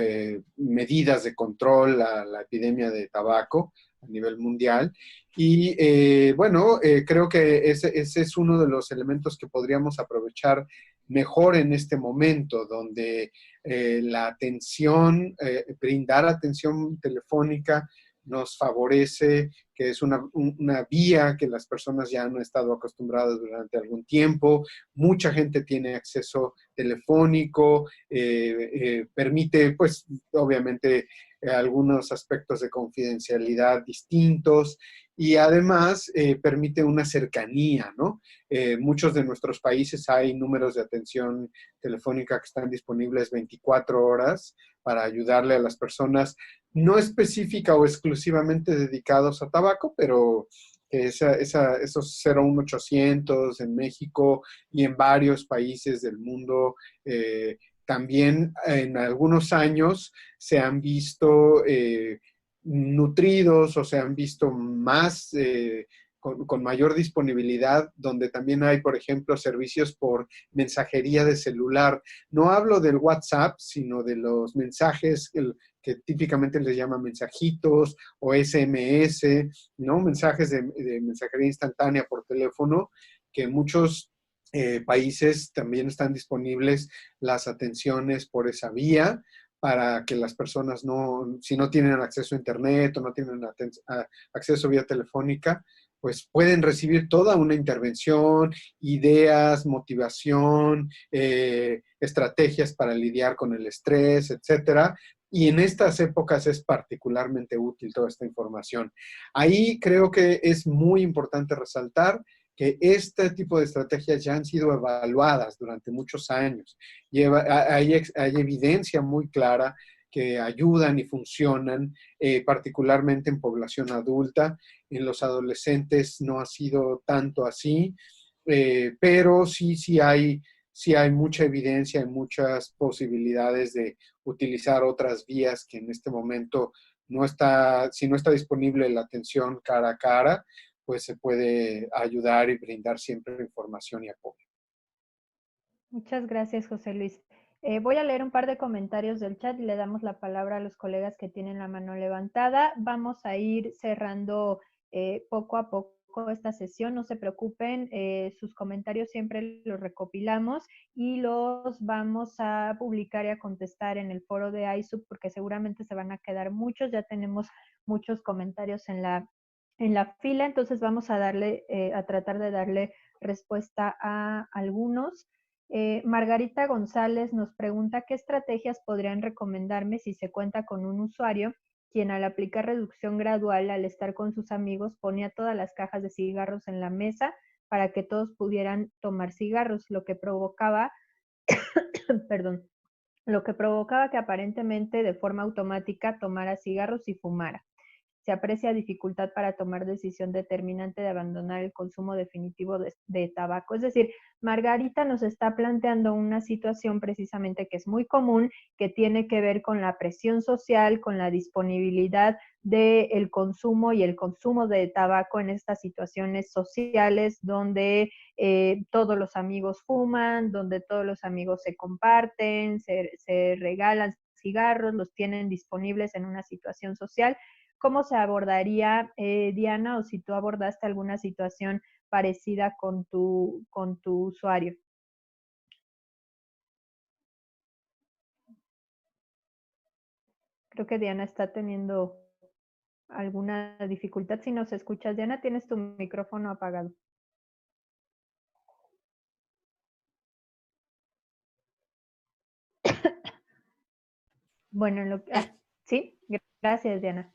medidas de control a la epidemia de tabaco a nivel mundial. Y creo que ese es uno de los elementos que podríamos aprovechar mejor en este momento, donde la atención, brindar atención telefónica nos favorece, que es una vía que las personas ya han estado acostumbradas durante algún tiempo. Mucha gente tiene acceso telefónico, permite, pues, obviamente, algunos aspectos de confidencialidad distintos y además permite una cercanía, ¿no? Muchos de nuestros países hay números de atención telefónica que están disponibles 24 horas para ayudarle a las personas, no específica o exclusivamente dedicados a tabaco, pero esos 01800 en México y en varios países del mundo. También en algunos años se han visto nutridos o se han visto más con mayor disponibilidad, donde también hay, por ejemplo, servicios por mensajería de celular. No hablo del WhatsApp, sino de los mensajes que típicamente les llaman mensajitos o SMS, ¿no? Mensajes de mensajería instantánea por teléfono, que en muchos países también están disponibles las atenciones por esa vía, para que las personas si no tienen acceso a internet o no tienen acceso vía telefónica, pues pueden recibir toda una intervención, ideas, motivación, estrategias para lidiar con el estrés, etcétera. Y en estas épocas es particularmente útil toda esta información. Ahí creo que es muy importante resaltar que este tipo de estrategias ya han sido evaluadas durante muchos años. Hay evidencia muy clara que ayudan y funcionan, particularmente en población adulta. En los adolescentes no ha sido tanto así, pero sí hay mucha evidencia y muchas posibilidades de utilizar otras vías que en este momento si no está disponible la atención cara a cara, pues se puede ayudar y brindar siempre información y apoyo. Muchas gracias, José Luis. Voy a leer un par de comentarios del chat y le damos la palabra a los colegas que tienen la mano levantada. Vamos a ir cerrando poco a poco esta sesión. No se preocupen, sus comentarios siempre los recopilamos y los vamos a publicar y a contestar en el foro de ISUP, porque seguramente se van a quedar muchos. Ya tenemos muchos comentarios en la fila, entonces vamos a tratar de darle respuesta a algunos. Margarita González nos pregunta qué estrategias podrían recomendarme si se cuenta con un usuario quien al aplicar reducción gradual al estar con sus amigos ponía todas las cajas de cigarros en la mesa para que todos pudieran tomar cigarros, lo que provocaba, perdón, lo que provocaba que aparentemente de forma automática tomara cigarros y fumara. Se aprecia dificultad para tomar decisión determinante de abandonar el consumo definitivo de tabaco. Es decir, Margarita nos está planteando una situación precisamente que es muy común, que tiene que ver con la presión social, con la disponibilidad del consumo y el consumo de tabaco en estas situaciones sociales donde todos los amigos fuman, donde todos los amigos se comparten, se regalan cigarros, los tienen disponibles en una situación social. ¿Cómo se abordaría, Diana, o si tú abordaste alguna situación parecida con tu usuario? Creo que Diana está teniendo alguna dificultad. Si nos escuchas, Diana, tienes tu micrófono apagado. Bueno, sí, gracias, Diana.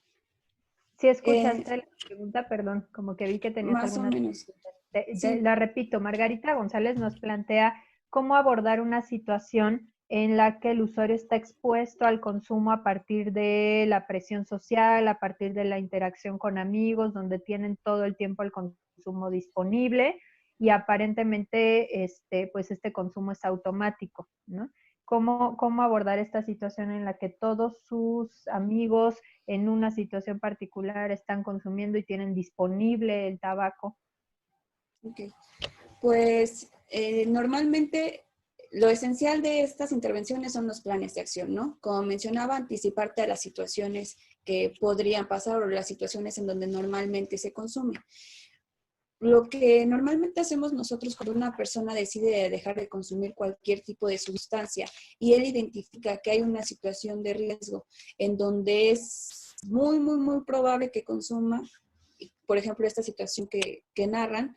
Si escuchaste la pregunta, perdón, como que vi que tenías Más o algunas menos. preguntas. Sí. La repito, Margarita González nos plantea cómo abordar una situación en la que el usuario está expuesto al consumo a partir de la presión social, a partir de la interacción con amigos, donde tienen todo el tiempo el consumo disponible y aparentemente pues este consumo es automático, ¿no? ¿Cómo abordar esta situación en la que todos sus amigos en una situación particular están consumiendo y tienen disponible el tabaco? Ok. Pues normalmente lo esencial de estas intervenciones son los planes de acción, ¿no? Como mencionaba, anticiparte a las situaciones que podrían pasar o las situaciones en donde normalmente se consume. Lo que normalmente hacemos nosotros cuando una persona decide dejar de consumir cualquier tipo de sustancia y él identifica que hay una situación de riesgo en donde es muy, muy, muy probable que consuma, por ejemplo, esta situación que narran,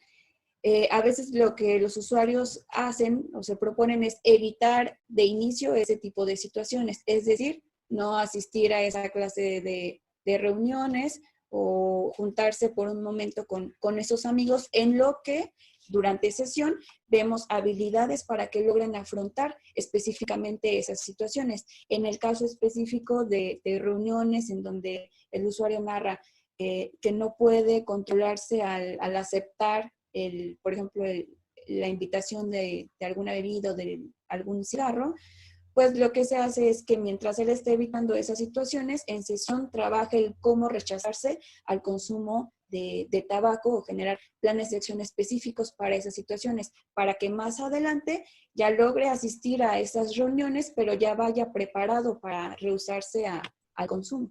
a veces lo que los usuarios hacen o se proponen es evitar de inicio ese tipo de situaciones, es decir, no asistir a esa clase de reuniones o juntarse por un momento con esos amigos en lo que durante sesión vemos habilidades para que logren afrontar específicamente esas situaciones. En el caso específico de reuniones en donde el usuario narra que no puede controlarse al aceptar, por ejemplo, la invitación de alguna bebida o de algún cigarro, pues lo que se hace es que mientras él esté evitando esas situaciones, en sesión trabaja el cómo rechazarse al consumo de tabaco o generar planes de acción específicos para esas situaciones, para que más adelante ya logre asistir a esas reuniones, pero ya vaya preparado para rehusarse al consumo.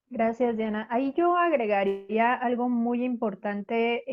Gracias, Diana. Ahí yo agregaría algo muy importante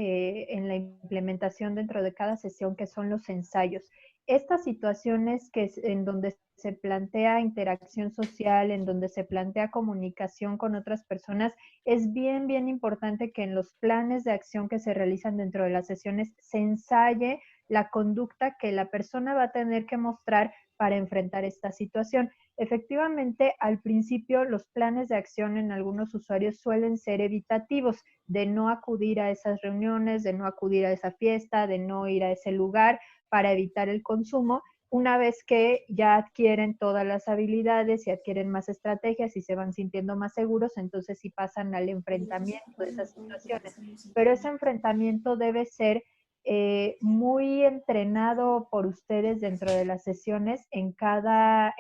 en la implementación dentro de cada sesión, que son los ensayos. Estas situaciones en donde se plantea interacción social, en donde se plantea comunicación con otras personas, es bien, bien importante que en los planes de acción que se realizan dentro de las sesiones se ensaye la conducta que la persona va a tener que mostrar para enfrentar esta situación. Efectivamente, al principio los planes de acción en algunos usuarios suelen ser evitativos, de no acudir a esas reuniones, de no acudir a esa fiesta, de no ir a ese lugar para evitar el consumo. Una vez que ya adquieren todas las habilidades y adquieren más estrategias y se van sintiendo más seguros, entonces sí pasan al enfrentamiento de esas situaciones. Pero ese enfrentamiento debe ser muy entrenado por ustedes dentro de las sesiones en cada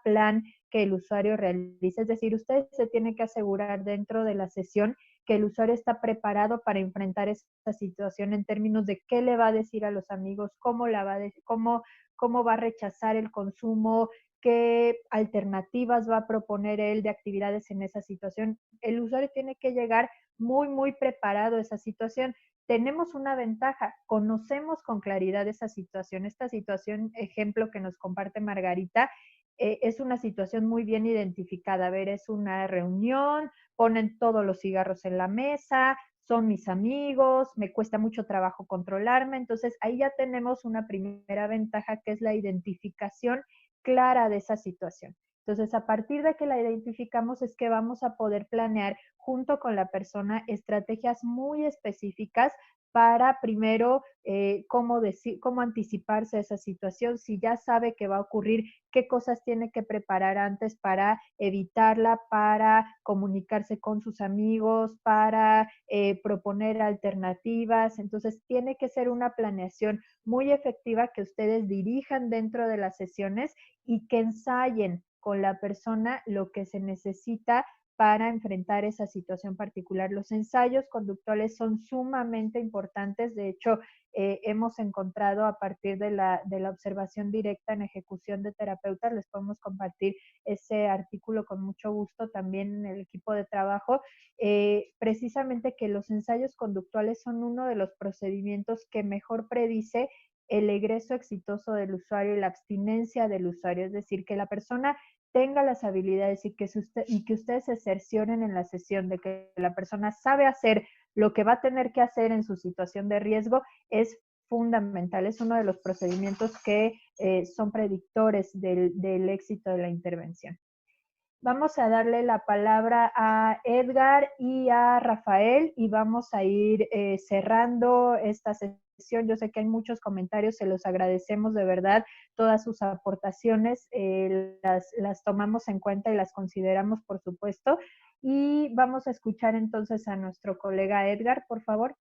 plan que el usuario realice. Es decir, ustedes se tienen que asegurar dentro de la sesión que el usuario está preparado para enfrentar esa situación en términos de qué le va a decir a los amigos, cómo va a rechazar el consumo, qué alternativas va a proponer él de actividades en esa situación. El usuario tiene que llegar muy, muy preparado a esa situación. Tenemos una ventaja, conocemos con claridad esa situación. Esta situación, ejemplo que nos comparte Margarita, es una situación muy bien identificada. A ver, es una reunión, ponen todos los cigarros en la mesa, son mis amigos, me cuesta mucho trabajo controlarme. Entonces, ahí ya tenemos una primera ventaja, que es la identificación clara de esa situación. Entonces, a partir de que la identificamos es que vamos a poder planear junto con la persona estrategias muy específicas para primero cómo anticiparse a esa situación, si ya sabe que va a ocurrir, qué cosas tiene que preparar antes para evitarla, para comunicarse con sus amigos, para proponer alternativas. Entonces, tiene que ser una planeación muy efectiva que ustedes dirijan dentro de las sesiones y que ensayen con la persona lo que se necesita para enfrentar esa situación particular. Los ensayos conductuales son sumamente importantes. De hecho, hemos encontrado a partir de la observación directa en ejecución de terapeutas, les podemos compartir ese artículo con mucho gusto también en el equipo de trabajo, precisamente que los ensayos conductuales son uno de los procedimientos que mejor predice el egreso exitoso del usuario y la abstinencia del usuario, es decir, que la persona tenga las habilidades y que ustedes se cercioren en la sesión de que la persona sabe hacer lo que va a tener que hacer en su situación de riesgo, es fundamental. Es uno de los procedimientos que son predictores del éxito de la intervención. Vamos a darle la palabra a Edgar y a Rafael y vamos a ir cerrando esta sesión. Yo sé que hay muchos comentarios, se los agradecemos de verdad, todas sus aportaciones, las tomamos en cuenta y las consideramos, por supuesto. Y vamos a escuchar entonces a nuestro colega Edgar, por favor.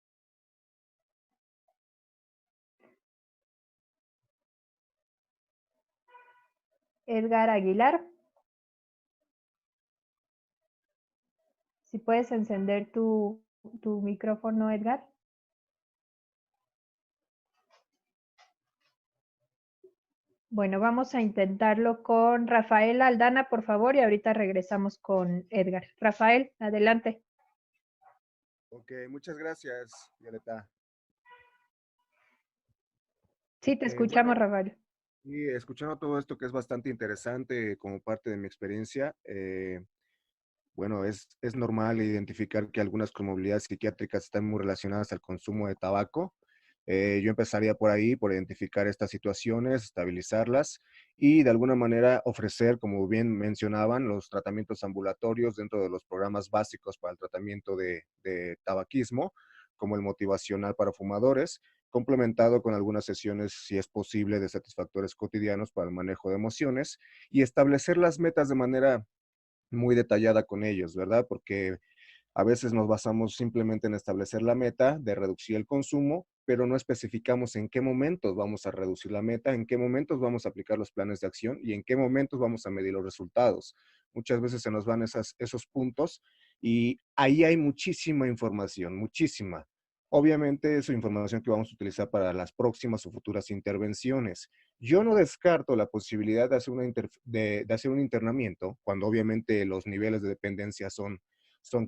Edgar Aguilar. Si puedes encender tu micrófono, Edgar. Bueno, vamos a intentarlo con Rafael Aldana, por favor, y ahorita regresamos con Edgar. Rafael, adelante. Ok, muchas gracias, Violeta. Sí, te escuchamos, Bueno, Rafael. y escuchando todo esto que es bastante interesante como parte de mi experiencia, bueno, es normal identificar que algunas comorbilidades psiquiátricas están muy relacionadas al consumo de tabaco. Yo empezaría por ahí, por identificar estas situaciones, estabilizarlas y de alguna manera ofrecer, como bien mencionaban, los tratamientos ambulatorios dentro de los programas básicos para el tratamiento de tabaquismo, como el motivacional para fumadores, complementado con algunas sesiones, si es posible, de satisfactores cotidianos para el manejo de emociones y establecer las metas de manera muy detallada con ellos, ¿verdad? Porque a veces nos basamos simplemente en establecer la meta de reducir el consumo, pero no especificamos en qué momentos vamos a reducir la meta, en qué momentos vamos a aplicar los planes de acción y en qué momentos vamos a medir los resultados. Muchas veces se nos van esos puntos y ahí hay muchísima información, muchísima. Obviamente es información que vamos a utilizar para las próximas o futuras intervenciones. Yo no descarto la posibilidad de hacer, de hacer un internamiento, cuando obviamente los niveles de dependencia son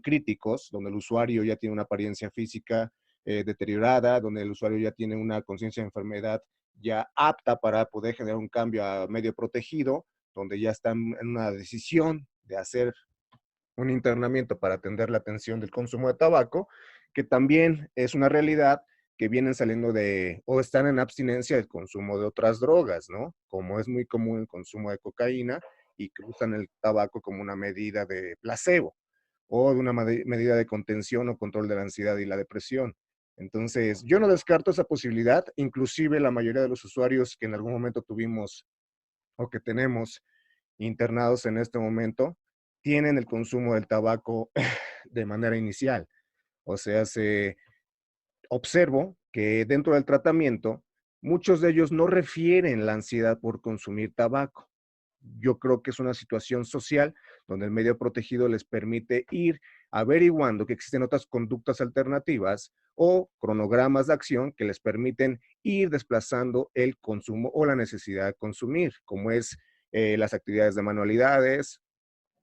críticos, donde el usuario ya tiene una apariencia física deteriorada, donde el usuario ya tiene una conciencia de enfermedad ya apta para poder generar un cambio a medio protegido, donde ya están en una decisión de hacer un internamiento para atender la atención del consumo de tabaco, que también es una realidad que vienen saliendo de o están en abstinencia del consumo de otras drogas, ¿no? Como es muy común el consumo de cocaína y que usan el tabaco como una medida de placebo o de una medida de contención o control de la ansiedad y la depresión. Entonces, yo no descarto esa posibilidad, inclusive la mayoría de los usuarios que en algún momento tuvimos o que tenemos internados en este momento, tienen el consumo del tabaco de manera inicial. O sea, se observo que dentro del tratamiento, muchos de ellos no refieren la ansiedad por consumir tabaco. Yo creo que es una situación social donde el medio protegido les permite ir averiguando que existen otras conductas alternativas o cronogramas de acción que les permiten ir desplazando el consumo o la necesidad de consumir, como es las actividades de manualidades,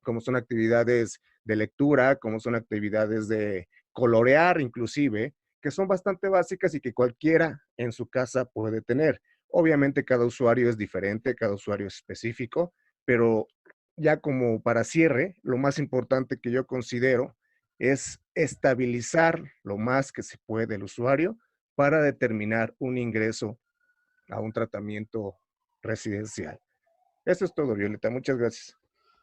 como son actividades de lectura, como son actividades de colorear inclusive, que son bastante básicas y que cualquiera en su casa puede tener. Obviamente cada usuario es diferente, cada usuario es específico, pero ya como para cierre, lo más importante que yo considero es estabilizar lo más que se puede el usuario para determinar un ingreso a un tratamiento residencial. Eso es todo, Violeta. Muchas gracias.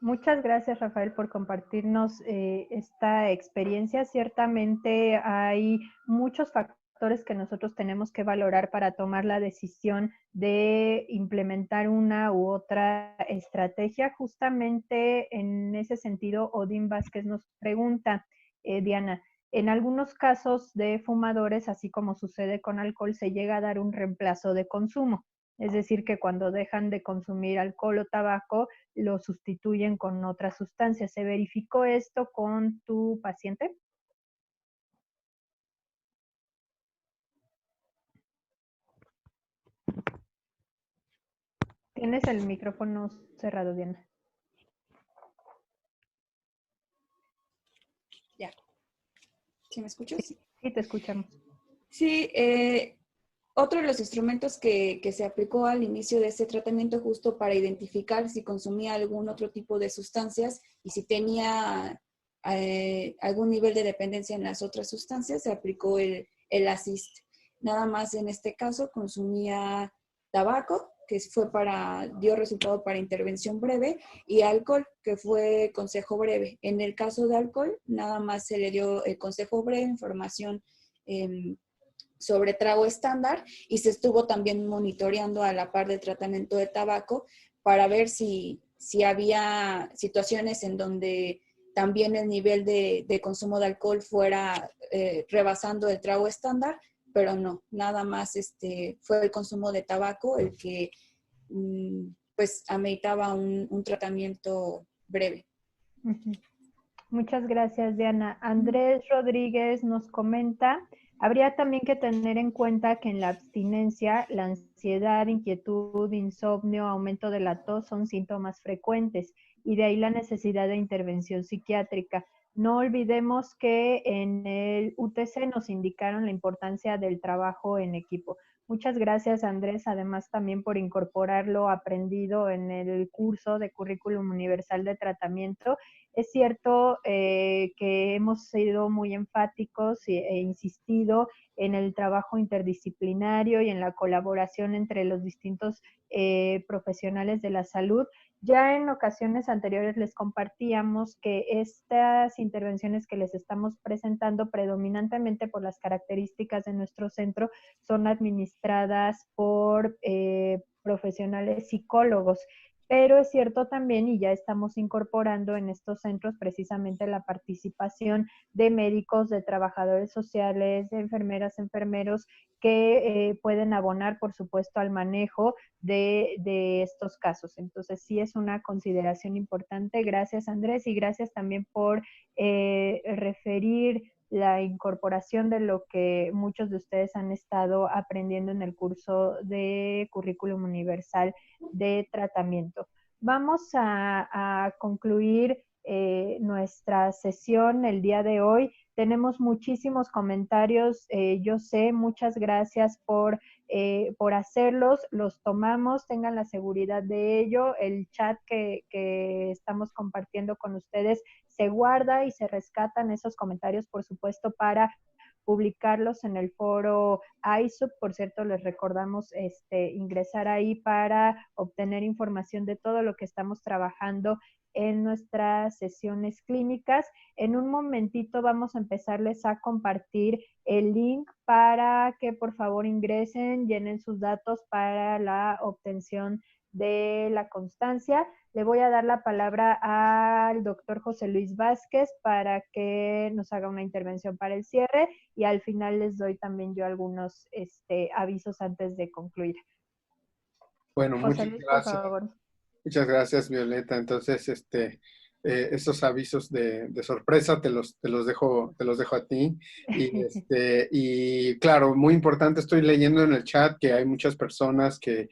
Muchas gracias, Rafael, por compartirnos esta experiencia. Ciertamente hay muchos factores que nosotros tenemos que valorar para tomar la decisión de implementar una u otra estrategia. Justamente en ese sentido, Odín Vázquez nos pregunta, Diana, en algunos casos de fumadores, así como sucede con alcohol, se llega a dar un reemplazo de consumo. Es decir, que cuando dejan de consumir alcohol o tabaco, lo sustituyen con otras sustancias. ¿Se verificó esto con tu paciente? Tienes el micrófono cerrado, Diana. Ya. ¿Sí me escuchas? Sí, te escuchamos. Sí, otro de los instrumentos que se aplicó al inicio de este tratamiento justo para identificar si consumía algún otro tipo de sustancias y si tenía algún nivel de dependencia en las otras sustancias, se aplicó el ASIST. Nada más en este caso consumía tabaco que dio resultado para intervención breve, y alcohol, que fue consejo breve. En el caso de alcohol, nada más se le dio el consejo breve, información sobre trago estándar, y se estuvo también monitoreando a la par del tratamiento de tabaco para ver si había situaciones en donde también el nivel de consumo de alcohol fuera rebasando el trago estándar, pero no, nada más fue el consumo de tabaco el que pues ameritaba un tratamiento breve. Ujú. Muchas gracias, Diana. Andrés Rodríguez nos comenta, habría también que tener en cuenta que en la abstinencia, la ansiedad, inquietud, insomnio, aumento de la tos son síntomas frecuentes y de ahí la necesidad de intervención psiquiátrica. No olvidemos que en el UTC nos indicaron la importancia del trabajo en equipo. Muchas gracias, Andrés, además también por incorporar lo aprendido en el curso de Currículum Universal de Tratamiento. Es cierto que hemos sido muy enfáticos e insistido en el trabajo interdisciplinario y en la colaboración entre los distintos profesionales de la salud. Ya en ocasiones anteriores les compartíamos que estas intervenciones que les estamos presentando, predominantemente por las características de nuestro centro, son administradas por profesionales psicólogos. Pero es cierto también, y ya estamos incorporando en estos centros precisamente la participación de médicos, de trabajadores sociales, de enfermeras, enfermeros, que pueden abonar, por supuesto, al manejo de estos casos. Entonces, sí es una consideración importante. Gracias, Andrés, y gracias también por referir la incorporación de lo que muchos de ustedes han estado aprendiendo en el curso de Currículum Universal de Tratamiento. Vamos a concluir nuestra sesión el día de hoy. Tenemos muchísimos comentarios, yo sé, muchas gracias por hacerlos, los tomamos, tengan la seguridad de ello. El chat que estamos compartiendo con ustedes se guarda y se rescatan esos comentarios, por supuesto, para publicarlos en el foro ISUP. Por cierto, les recordamos ingresar ahí para obtener información de todo lo que estamos trabajando en nuestras sesiones clínicas. En un momentito vamos a empezarles a compartir el link para que por favor ingresen, llenen sus datos para la obtención de la constancia. Le voy a dar la palabra al doctor José Luis Vázquez para que nos haga una intervención para el cierre, y al final les doy también yo algunos avisos antes de concluir. Bueno, José muchas Luis, gracias. por favor. Muchas gracias, Violeta. Entonces, esos avisos de sorpresa te los dejo a ti. Y claro, muy importante, estoy leyendo en el chat que hay muchas personas que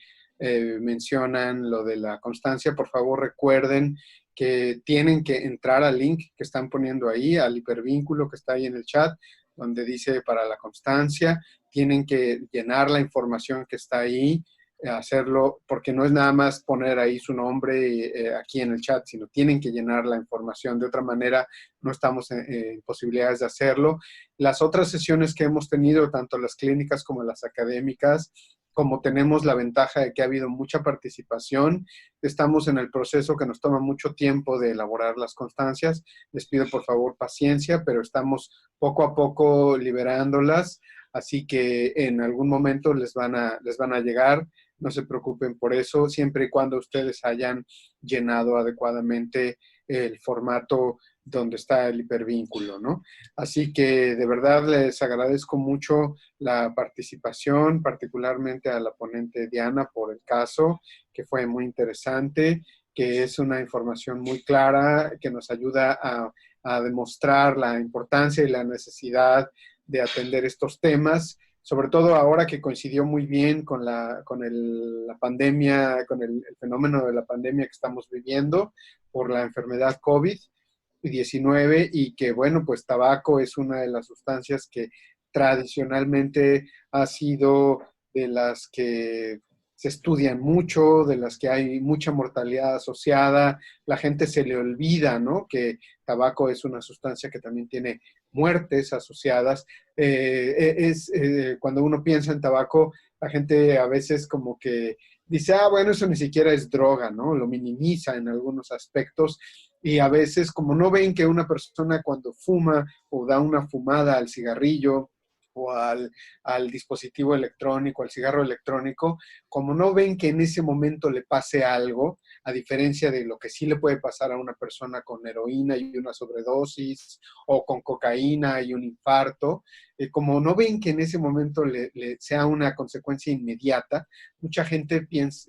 mencionan lo de la constancia. Por favor, recuerden que tienen que entrar al link que están poniendo ahí, al hipervínculo que está ahí en el chat, donde dice para la constancia. Tienen que llenar la información que está ahí, hacerlo, porque no es nada más poner ahí su nombre aquí en el chat, sino tienen que llenar la información. De otra manera, no estamos en posibilidades de hacerlo. Las otras sesiones que hemos tenido, tanto las clínicas como las académicas, como tenemos la ventaja de que ha habido mucha participación, estamos en el proceso que nos toma mucho tiempo de elaborar las constancias. Les pido por favor paciencia, pero estamos poco a poco liberándolas, así que en algún momento les van a llegar. No se preocupen por eso, siempre y cuando ustedes hayan llenado adecuadamente el formato donde está el hipervínculo, ¿no? Así que de verdad les agradezco mucho la participación, particularmente a la ponente Diana por el caso, que fue muy interesante, que es una información muy clara, que nos ayuda a demostrar la importancia y la necesidad de atender estos temas, sobre todo ahora que coincidió muy bien con la pandemia, con el fenómeno de la pandemia que estamos viviendo por la enfermedad COVID-19, y que, bueno, pues tabaco es una de las sustancias que tradicionalmente ha sido de las que se estudian mucho, de las que hay mucha mortalidad asociada. La gente se le olvida, ¿no?, que tabaco es una sustancia que también tiene muertes asociadas. Cuando uno piensa en tabaco, la gente a veces como que dice, bueno, eso ni siquiera es droga, ¿no? Lo minimiza en algunos aspectos y a veces como no ven que una persona cuando fuma o da una fumada al cigarrillo o al dispositivo electrónico, al cigarro electrónico, como no ven que en ese momento le pase algo, a diferencia de lo que sí le puede pasar a una persona con heroína y una sobredosis o con cocaína y un infarto, como no ven que en ese momento le sea una consecuencia inmediata, mucha gente piensa,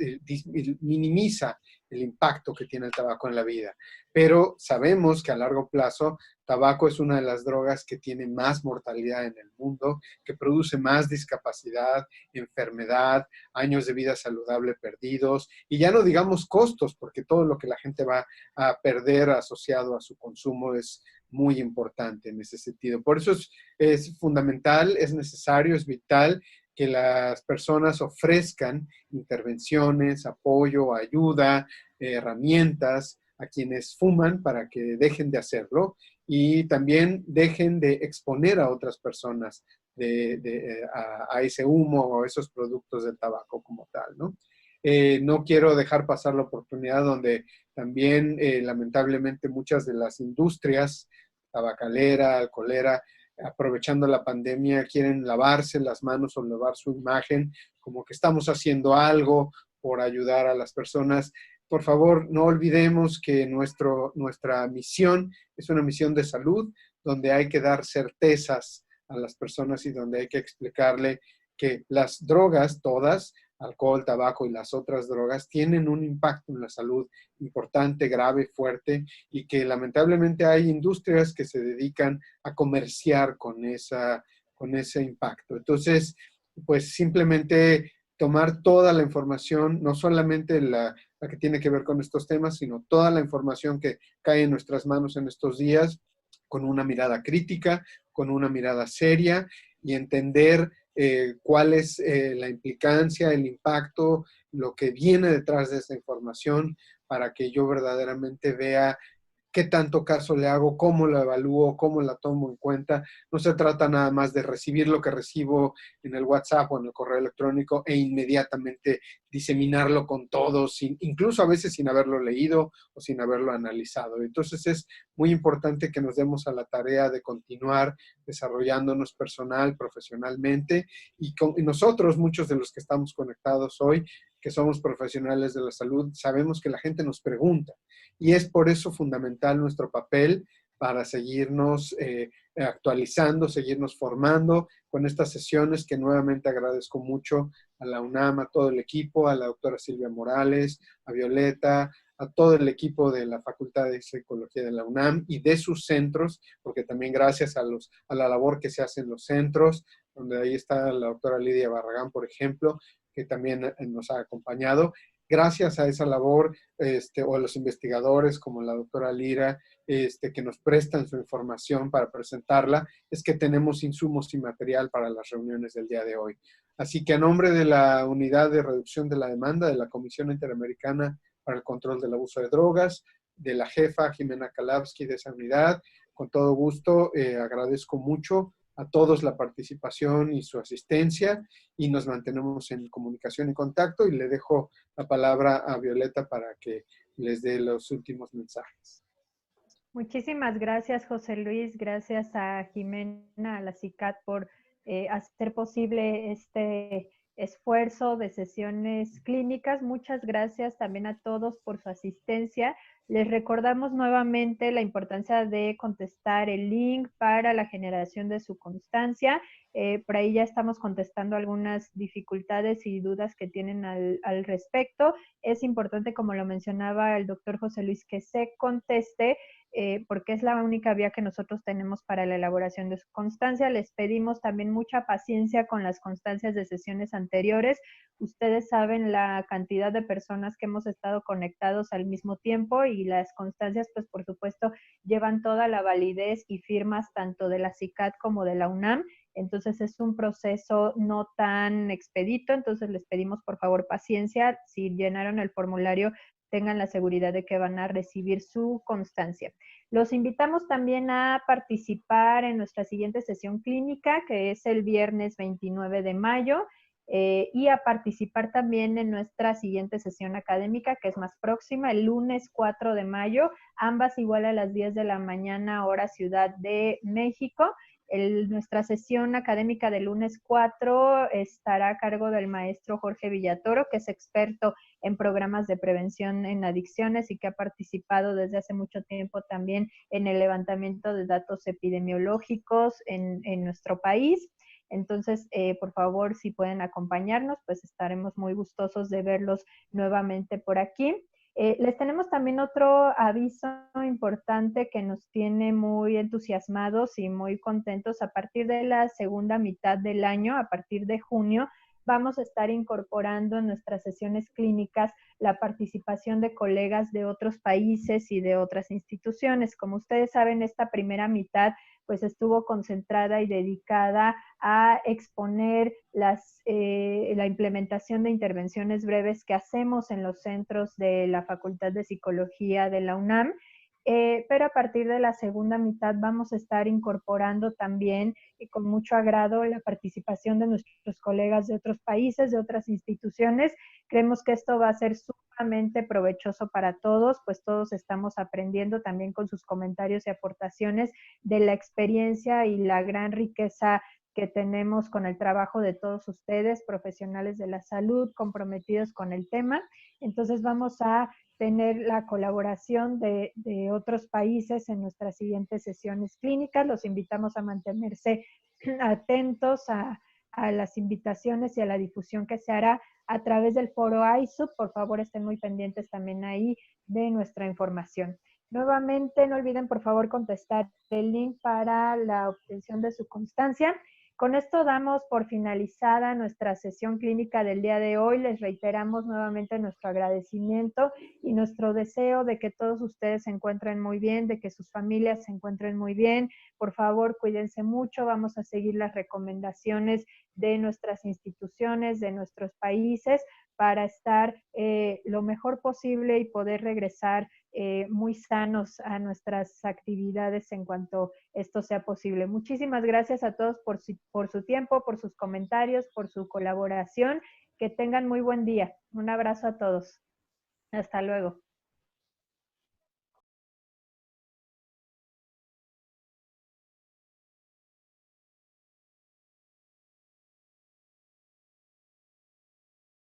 minimiza el impacto que tiene el tabaco en la vida. Pero sabemos que a largo plazo, tabaco es una de las drogas que tiene más mortalidad en el mundo, que produce más discapacidad, enfermedad, años de vida saludable perdidos, y ya no digamos costos, porque todo lo que la gente va a perder asociado a su consumo es muy importante en ese sentido. Por eso es fundamental, es necesario, es vital que las personas ofrezcan intervenciones, apoyo, ayuda, herramientas a quienes fuman para que dejen de hacerlo y también dejen de exponer a otras personas a ese humo o a esos productos del tabaco como tal, ¿no? No quiero dejar pasar la oportunidad donde también lamentablemente muchas de las industrias tabacalera, alcoholera, aprovechando la pandemia, quieren lavarse las manos o lavar su imagen, como que estamos haciendo algo por ayudar a las personas. Por favor, no olvidemos que nuestra misión es una misión de salud, donde hay que dar certezas a las personas y donde hay que explicarle que las drogas, todas, alcohol, tabaco y las otras drogas, tienen un impacto en la salud importante, grave, fuerte, y que lamentablemente hay industrias que se dedican a comerciar con ese impacto. Entonces, pues simplemente tomar toda la información, no solamente la que tiene que ver con estos temas, sino toda la información que cae en nuestras manos en estos días, con una mirada crítica, con una mirada seria y entender cuál es la implicancia, el impacto, lo que viene detrás de esta información para que yo verdaderamente vea qué tanto caso le hago, cómo lo evalúo, cómo la tomo en cuenta. No se trata nada más de recibir lo que recibo en el WhatsApp o en el correo electrónico e inmediatamente diseminarlo con todos, incluso a veces sin haberlo leído o sin haberlo analizado. Entonces es muy importante que nos demos a la tarea de continuar desarrollándonos personal, profesionalmente y nosotros, muchos de los que estamos conectados hoy, que somos profesionales de la salud, sabemos que la gente nos pregunta y es por eso fundamental nuestro papel para seguirnos actualizando, seguirnos formando con estas sesiones que nuevamente agradezco mucho a la UNAM, a todo el equipo, a la doctora Silvia Morales, a Violeta, a todo el equipo de la Facultad de Psicología de la UNAM y de sus centros, porque también gracias a la labor que se hace en los centros, donde ahí está la doctora Lidia Barragán, por ejemplo, que también nos ha acompañado. Gracias a esa labor, o a los investigadores como la doctora Lira, que nos prestan su información para presentarla, es que tenemos insumos y material para las reuniones del día de hoy. Así que a nombre de la Unidad de Reducción de la Demanda de la Comisión Interamericana para el Control del Abuso de Drogas, de la jefa Jimena Kalavsky de esa unidad, con todo gusto agradezco mucho a todos la participación y su asistencia y nos mantenemos en comunicación y contacto y le dejo la palabra a Violeta para que les dé los últimos mensajes. Muchísimas gracias, José Luis. Gracias a Jimena, a la CICAT, por hacer posible este esfuerzo de sesiones clínicas. Muchas gracias también a todos por su asistencia. Les recordamos nuevamente la importancia de contestar el link para la generación de su constancia. Por ahí ya estamos contestando algunas dificultades y dudas que tienen al respecto. Es importante, como lo mencionaba el doctor José Luis, que se conteste porque es la única vía que nosotros tenemos para la elaboración de su constancia. Les pedimos también mucha paciencia con las constancias de sesiones anteriores. Ustedes saben la cantidad de personas que hemos estado conectados al mismo tiempo y las constancias, pues por supuesto, llevan toda la validez y firmas tanto de la CICAT como de la UNAM. Entonces es un proceso no tan expedito, entonces les pedimos por favor paciencia. Si llenaron el formulario, tengan la seguridad de que van a recibir su constancia. Los invitamos también a participar en nuestra siguiente sesión clínica, que es el viernes 29 de mayo. y a participar también en nuestra siguiente sesión académica, que es más próxima, el lunes 4 de mayo, ambas igual a las 10 de la mañana, hora Ciudad de México. Nuestra sesión académica del lunes 4 estará a cargo del maestro Jorge Villatoro, que es experto en programas de prevención en adicciones y que ha participado desde hace mucho tiempo también en el levantamiento de datos epidemiológicos en nuestro país. Entonces, por favor, si pueden acompañarnos, pues estaremos muy gustosos de verlos nuevamente por aquí. Les tenemos también otro aviso importante que nos tiene muy entusiasmados y muy contentos. A partir de la segunda mitad del año, a partir de junio, vamos a estar incorporando en nuestras sesiones clínicas la participación de colegas de otros países y de otras instituciones. Como ustedes saben, esta primera mitad pues estuvo concentrada y dedicada a exponer la implementación de intervenciones breves que hacemos en los centros de la Facultad de Psicología de la UNAM. Pero a partir de la segunda mitad vamos a estar incorporando también con mucho agrado la participación de nuestros colegas de otros países, de otras instituciones. Creemos que esto va a ser sumamente provechoso para todos, pues todos estamos aprendiendo también con sus comentarios y aportaciones de la experiencia y la gran riqueza que tenemos con el trabajo de todos ustedes, profesionales de la salud, comprometidos con el tema. Entonces vamos a tener la colaboración de otros países en nuestras siguientes sesiones clínicas. Los invitamos a mantenerse atentos a las invitaciones y a la difusión que se hará a través del foro ISUP. Por favor, estén muy pendientes también ahí de nuestra información. Nuevamente, no olviden, por favor, contestar el link para la obtención de su constancia. Con esto damos por finalizada nuestra sesión clínica del día de hoy. Les reiteramos nuevamente nuestro agradecimiento y nuestro deseo de que todos ustedes se encuentren muy bien, de que sus familias se encuentren muy bien. Por favor, cuídense mucho. Vamos a seguir las recomendaciones de nuestras instituciones, de nuestros países, para estar lo mejor posible y poder regresar muy sanos a nuestras actividades en cuanto esto sea posible. Muchísimas gracias a todos por su tiempo, por sus comentarios, por su colaboración. Que tengan muy buen día. Un abrazo a todos. Hasta luego.